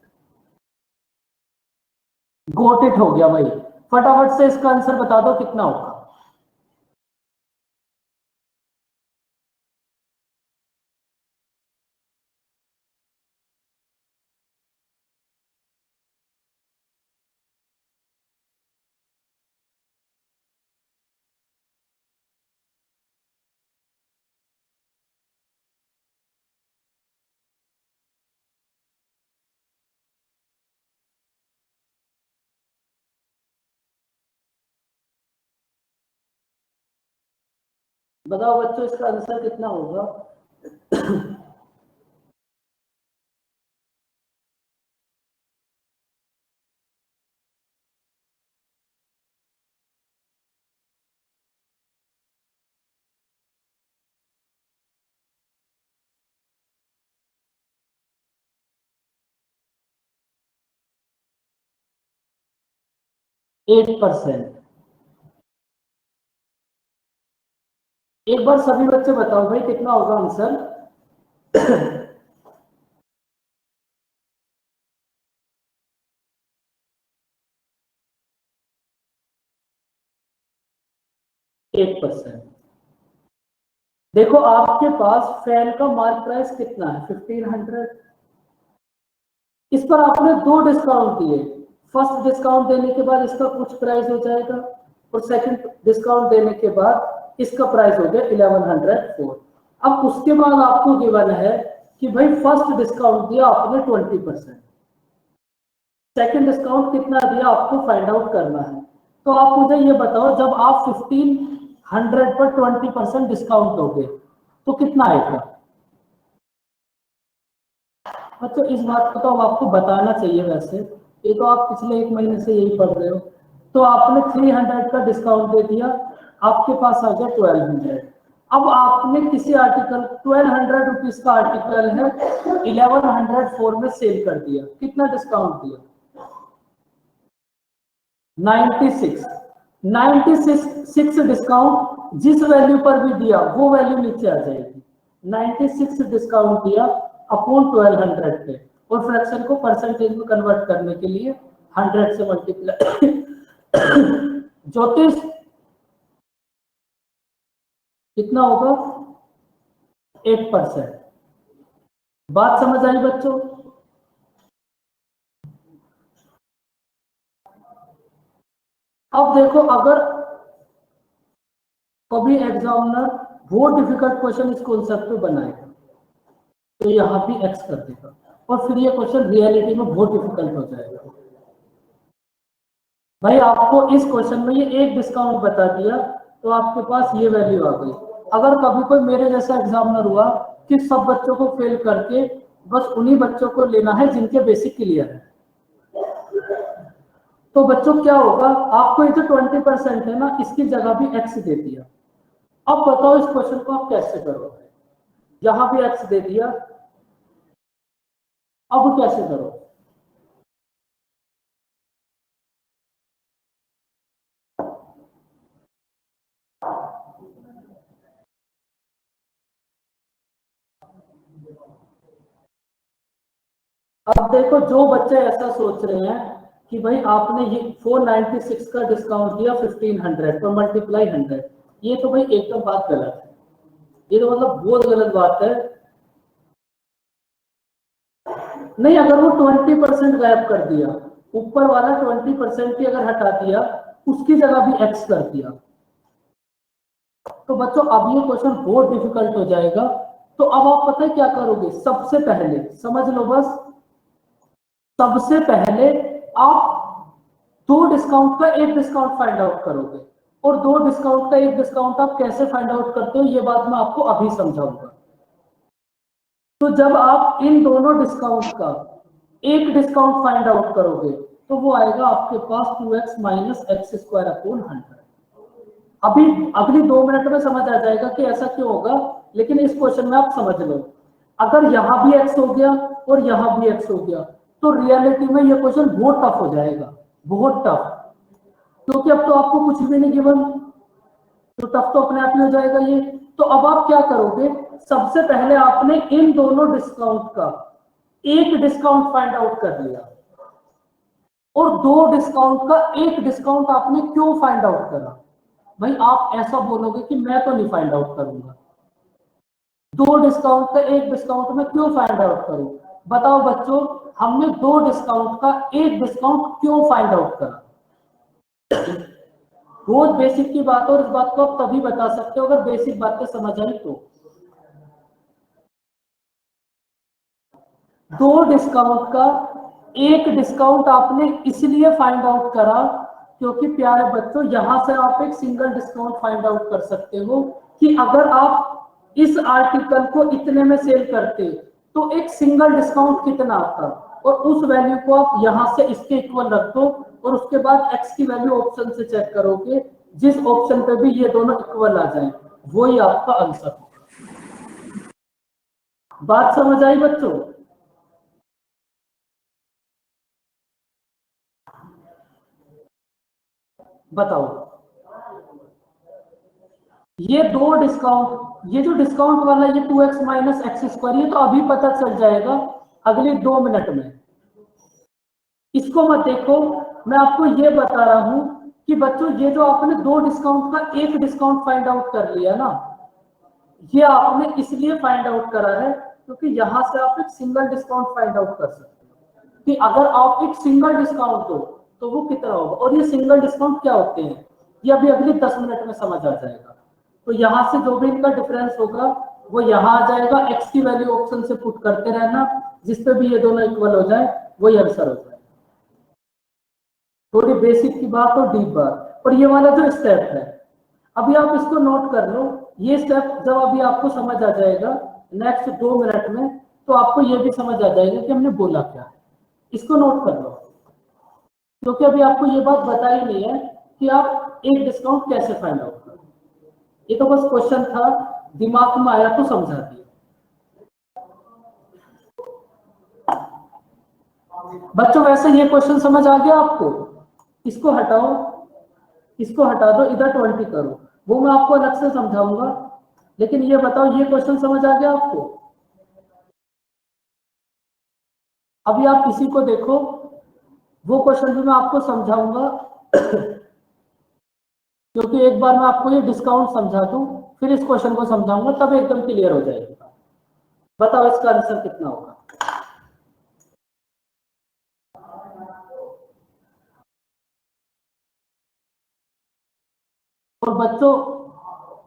गोट इट हो गया भाई। फटाफट से इसका आंसर बता दो कितना होगा। बताओ बच्चों इसका आंसर कितना होगा? 8%। एक बार सभी बच्चे बताओ भाई कितना होगा आंसर? Eight percent. देखो आपके पास फैन का मार्क प्राइस कितना है? 1500। इस पर आपने 2 डिस्काउंट दिए। फर्स्ट डिस्काउंट देने के बाद इसका कुछ प्राइस हो जाएगा और सेकंड डिस्काउंट देने के बाद इसका प्राइस हो गया 1104। अब उसके बाद आपको गिवन है कि भाई फर्स्ट डिस्काउंट दिया आपने 20%, सेकंड डिस्काउंट कितना दिया आपको फाइंड आउट करना है। तो आप मुझे ये बताओ, जब आप 1500 पर 20% डिस्काउंट दोगे तो कितना आएगा? मतलब इस बात को तो अब आपको बताना चाहिए, वैसे ये तो आप पिछले 1 महीने से यही पढ़ रहे हो। तो आपने 300 का डिस्काउंट दे दिया, आपके पास आ गया 1200। अब आपने किसी आर्टिकल 1200 रुपीज का आर्टिकल है 1104 में सेल कर दिया, कितना डिस्काउंट दिया? 96 डिस्काउंट जिस वैल्यू पर भी दिया वो वैल्यू नीचे आ जाएगी। 96 डिस्काउंट दिया अपॉन 1200 पे, और फ्रैक्शन को परसेंटेज में कन्वर्ट करने के लिए 100 से मल्टीप्लाई। ज्योतिष कितना होगा? 8%। बात समझ आई बच्चों? अब देखो, अगर कभी एग्जामिनर बहुत डिफिकल्ट क्वेश्चन इस कॉन्सेप्ट पे बनाएगा तो यहाँ भी एक्स कर देगा, और फिर ये क्वेश्चन रियलिटी में बहुत डिफिकल्ट हो जाएगा। भाई आपको इस क्वेश्चन में ये एक डिस्काउंट बता दिया तो आपके पास ये वैल्यू आ गई। अगर कभी कोई मेरे जैसा एग्जामिनर हुआ कि सब बच्चों को फेल करके बस उन्हीं बच्चों को लेना है जिनके बेसिक क्लियर है, तो बच्चों क्या होगा? आपको ये जो 20% है ना, इसकी जगह भी एक्स दे दिया। अब बताओ इस क्वेश्चन को आप कैसे करोगे? यहां भी एक्स दे दिया, अब कैसे करो? अब देखो, जो बच्चे ऐसा सोच रहे हैं कि भाई आपने ये 496 का डिस्काउंट दिया 1500 पर मल्टीप्लाई 100, ये तो भाई एकदम बात गलत है। ये तो मतलब बहुत गलत बात है। नहीं, अगर वो 20% गायब कर दिया, ऊपर वाला 20% भी अगर हटा दिया, उसकी जगह भी एक्स कर दिया, तो बच्चों अब ये क्वेश्चन बहुत डिफिकल्ट हो जाएगा। तो अब आप पता है क्या करोगे? सबसे पहले समझ लो, बस सबसे पहले आप 2 डिस्काउंट का एक डिस्काउंट फाइंड आउट करोगे, और 2 डिस्काउंट का एक डिस्काउंट आप कैसे फाइंड आउट करते हो ये बात मैं आपको अभी समझाऊंगा। तो जब आप इन दोनों डिस्काउंट का एक डिस्काउंट फाइंड आउट करोगे तो वो आएगा आपके पास 2x minus x square upon 100। अभी अगली 2 मिनट में समझ आ जाएगा कि ऐसा क्यों होगा, लेकिन इस क्वेश्चन में आप समझ लो, अगर यहां भी एक्स हो गया और यहां भी एक्स हो गया तो रियलिटी में ये क्वेश्चन बहुत टफ हो जाएगा, बहुत टफ, क्योंकि अब तो आपको कुछ भी नहीं गिवन, तो टफ तो अपने आप ही हो जाएगा ये। तो अब आप क्या करोगे? सबसे पहले आपने इन दोनों डिस्काउंट का एक डिस्काउंट फाइंड आउट कर लिया, और 2 डिस्काउंट का एक डिस्काउंट आपने क्यों फाइंड आउट करा? भाई आप ऐसा बोलोगे कि मैं तो नहीं फाइंड आउट करूंगा, 2 डिस्काउंट का एक डिस्काउंट में क्यों फाइंड आउट करूं? बताओ बच्चों, हमने 2 डिस्काउंट का एक डिस्काउंट क्यों फाइंड आउट करा? बहुत बेसिक की बात है, और इस बात को आप तभी बता सकते हो अगर बेसिक बातें समझ आई तो। 2 डिस्काउंट का एक डिस्काउंट आपने इसलिए फाइंड आउट करा क्योंकि प्यारे बच्चों, यहां से आप एक सिंगल डिस्काउंट फाइंड आउट कर सकते हो कि अगर आप इस आर्टिकल को इतने में सेल करते तो एक सिंगल डिस्काउंट कितना आता, और उस वैल्यू को आप यहां से इसके इक्वल रख दो, और उसके बाद एक्स की वैल्यू ऑप्शन से चेक करोगे, जिस ऑप्शन पे भी ये दोनों इक्वल आ जाए वही आपका आंसर होगा। बात समझ आई बच्चों? बताओ, ये दो डिस्काउंट, ये जो डिस्काउंट वाला ये 2x माइनस एक्स स्क्वायर, ये तो अभी पता चल जाएगा अगले 2 मिनट में। इसको मत देखो, मैं आपको ये बता रहा हूं कि बच्चों ये जो आपने दो डिस्काउंट का एक डिस्काउंट फाइंड आउट कर लिया ना, ये आपने इसलिए फाइंड आउट करा है क्योंकि यहां से आप एक सिंगल डिस्काउंट फाइंड आउट कर सकते हो कि अगर आप एक सिंगल डिस्काउंट दो तो वो कितना होगा, और ये सिंगल डिस्काउंट क्या होते हैं ये अभी अगले 10 मिनट में समझ आ जाएगा। तो यहां से जो भी इनका डिफरेंस होगा वो यहाँ आ जाएगा, एक्स की वैल्यू ऑप्शन से पुट करते रहना, जिसपे भी ये दोनों इक्वल हो जाए वही आंसर हो जाए। थोड़ी बेसिक की बात और डीप बात, और ये वाला जो स्टेप है अभी आप इसको नोट कर लो, ये स्टेप जब अभी आपको समझ आ जाएगा नेक्स्ट 2 मिनट में, तो आपको ये भी समझ आ जाएगा कि हमने बोला क्या है। इसको नोट कर लो, क्योंकि अभी आपको ये बात बताई नहीं है कि आप एक डिस्काउंट कैसे फाइंड आउट करो। ये तो बस क्वेश्चन था, दिमाग में आया तो समझा दिया। बच्चों वैसे ये क्वेश्चन समझ आ गया आपको? इसको हटाओ, इसको हटा दो, इधर 20 करो, वो मैं आपको अलग से समझाऊंगा। लेकिन ये बताओ ये क्वेश्चन समझ आ गया आपको? अभी आप इसी को देखो, वो क्वेश्चन भी मैं आपको समझाऊंगा क्योंकि एक बार मैं आपको ये डिस्काउंट समझा दूं फिर इस क्वेश्चन को समझाऊंगा, तब एकदम क्लियर हो जाएगी। बताओ इसका आंसर कितना होगा? और बच्चों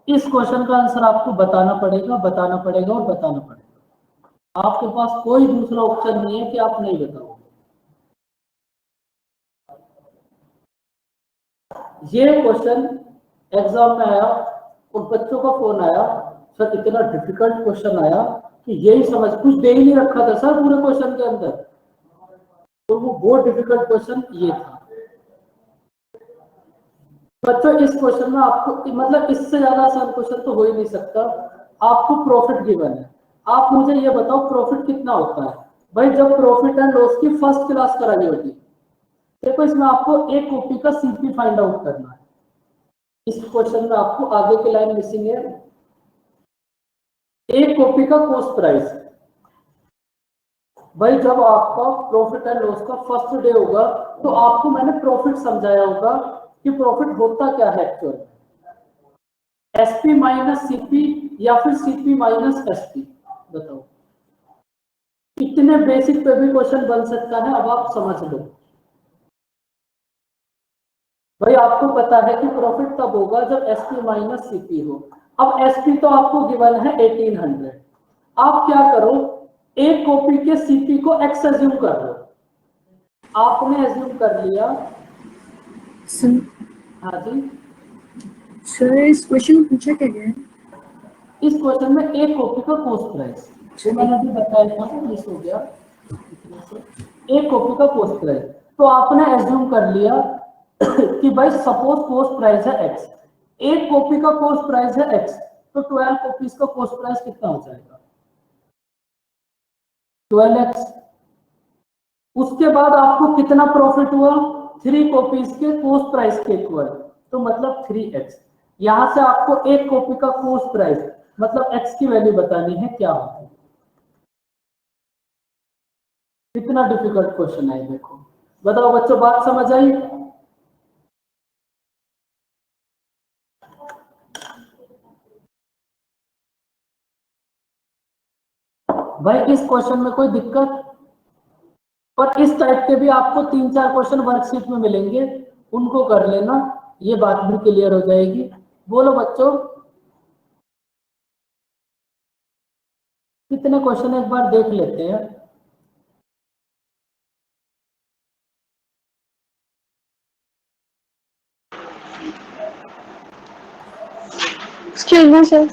इस क्वेश्चन का आंसर आपको बताना पड़ेगा, बताना पड़ेगा और बताना पड़ेगा। आपके पास कोई दूसरा ऑप्शन नहीं है कि आप नहीं बताओगे। ये क्वेश्चन एग्जाम में आया और बच्चों का फोन आया, सर इतना डिफिकल्ट क्वेश्चन आया कि यही समझ कुछ दे ही नहीं रखा था सर पूरे क्वेश्चन के अंदर, तो वो बहुत डिफिकल्ट क्वेश्चन ये था। बच्चों इस क्वेश्चन में आपको मतलब इससे ज्यादा आसान क्वेश्चन तो हो ही नहीं सकता। आपको प्रॉफिट गिवन है, आप मुझे ये बताओ प्रॉफिट कितना होता है? भाई जब प्रॉफिट एंड लॉस की फर्स्ट क्लास करानी होती, देखो इसमें आपको एक कॉपी का सीपी फाइंड आउट करना है। इस क्वेश्चन में आपको आगे की लाइन मिसिंग है, एक कॉपी का कॉस्ट प्राइस। भाई जब आपका प्रॉफिट एंड लॉस का फर्स्ट डे होगा तो आपको मैंने प्रॉफिट समझाया होगा कि प्रॉफिट होता क्या है एक्चुअल, एसपी माइनस सीपी या फिर सीपी माइनस एसपी। बताओ, इतने बेसिक पे भी क्वेश्चन बन सकता है, अब आप समझ लो। भाई आपको पता है कि प्रॉफिट तब होगा जब एसपी माइनस सीपी हो। अब एसपी तो आपको गिवन है 1800, आप क्या करो एक कॉपी के सीपी को एक्स एज्यूम कर लो। आपने एज्यूम कर लिया सर। हाँ जी सर इस क्वेश्चन पूछा क्या गया है? इस क्वेश्चन में एक कॉपी का कॉस्ट प्राइस, जो मैंने अभी बताया था मिस हो गया, एक कॉपी का कॉस्ट प्राइस। तो आपने एज्यूम कर लिया कि भाई सपोज कॉस्ट प्राइस है एक्स, एक कॉपी का कॉस्ट प्राइस है एक्स, तो 12 कॉपीज का कॉस्ट प्राइस कितना हो जाएगा? 12x। उसके बाद आपको कितना प्रॉफिट हुआ? 3 कॉपीज के कॉस्ट प्राइस के इक्वल, तो मतलब 3x। यहां से आपको एक कॉपी का कॉस्ट प्राइस मतलब x की वैल्यू बतानी है क्या होगी। कितना डिफिकल्ट क्वेश्चन है देखो। बताओ बच्चों बात समझ आई? भाई इस क्वेश्चन में कोई दिक्कत? और इस टाइप के भी आपको 3-4 क्वेश्चन वर्कशीट में मिलेंगे, उनको कर लेना, ये बात भी क्लियर हो जाएगी। बोलो बच्चों कितने क्वेश्चन एक बार देख लेते हैं। Excuse me sir.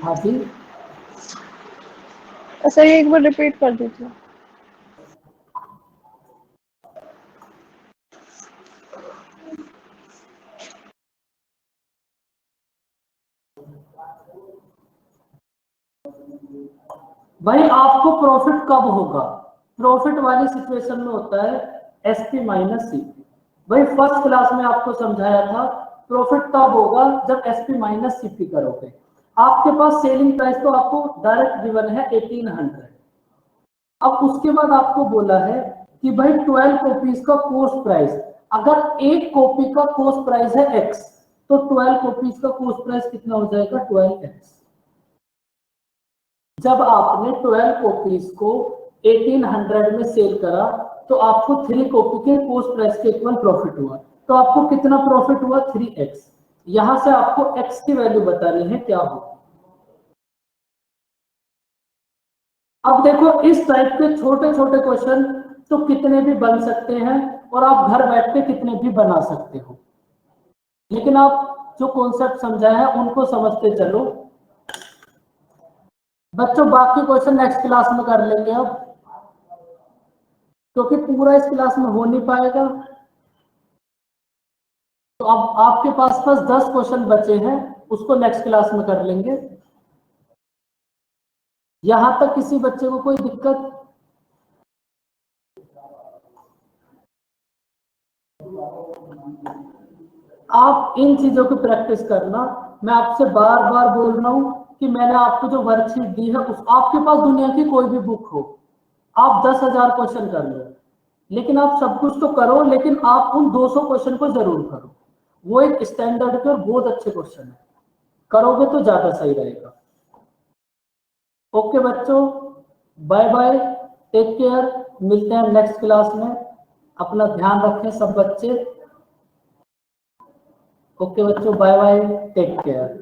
हाँ जी सर एक बार रिपीट कर दीजिए। भाई आपको प्रॉफिट कब होगा? प्रॉफिट वाली सिचुएशन में होता है एसपी माइनस सीपी। भाई फर्स्ट क्लास में आपको समझाया था प्रॉफिट तब होगा जब एसपी माइनस सीपी करोगे। आपके पास सेलिंग प्राइस तो आपको डायरेक्ट गिवन है 1800। अब उसके बाद आपको बोला है कि भाई 12 कॉपीज का कॉस्ट प्राइस, अगर एक कॉपी का कॉस्ट प्राइस है x, तो 12 कॉपीज का कॉस्ट प्राइस कितना हो जाएगा 12x। जब आपने 12 कॉपीज को 1800 में सेल करा तो आपको 3 कॉपी के कॉस्ट प्राइस के इक्वल प्रॉफिट हुआ, तो आपको कितना प्रॉफिट हुआ 3x। यहां से आपको x की वैल्यू बतानी है क्या होगी। अब देखो इस टाइप के छोटे छोटे क्वेश्चन तो कितने भी बन सकते हैं और आप घर बैठ के कितने भी बना सकते हो, लेकिन आप जो कॉन्सेप्ट समझाया है उनको समझते चलो। बच्चों बाकी क्वेश्चन नेक्स्ट क्लास में कर लेंगे अब, क्योंकि पूरा इस क्लास में हो नहीं पाएगा। तो अब आपके पास 10 क्वेश्चन बचे हैं, उसको नेक्स्ट क्लास में कर लेंगे। यहां तक किसी बच्चे को कोई दिक्कत? आप इन चीजों की प्रैक्टिस करना। मैं आपसे बार बार बोल रहा हूं कि मैंने आपको जो वर्कशीट दी है उस आपके पास दुनिया की कोई भी बुक हो, आप 10,000 क्वेश्चन कर लो, लेकिन आप सब कुछ तो करो, लेकिन आप उन 200 क्वेश्चन को जरूर करो। वो एक स्टैंडर्ड के और बहुत अच्छे क्वेश्चन है, करोगे तो ज्यादा सही रहेगा। ओके बच्चों, बाय बाय, टेक केयर, मिलते हैं नेक्स्ट क्लास में। अपना ध्यान रखें सब बच्चे। ओके बच्चों, बाय बाय, टेक केयर।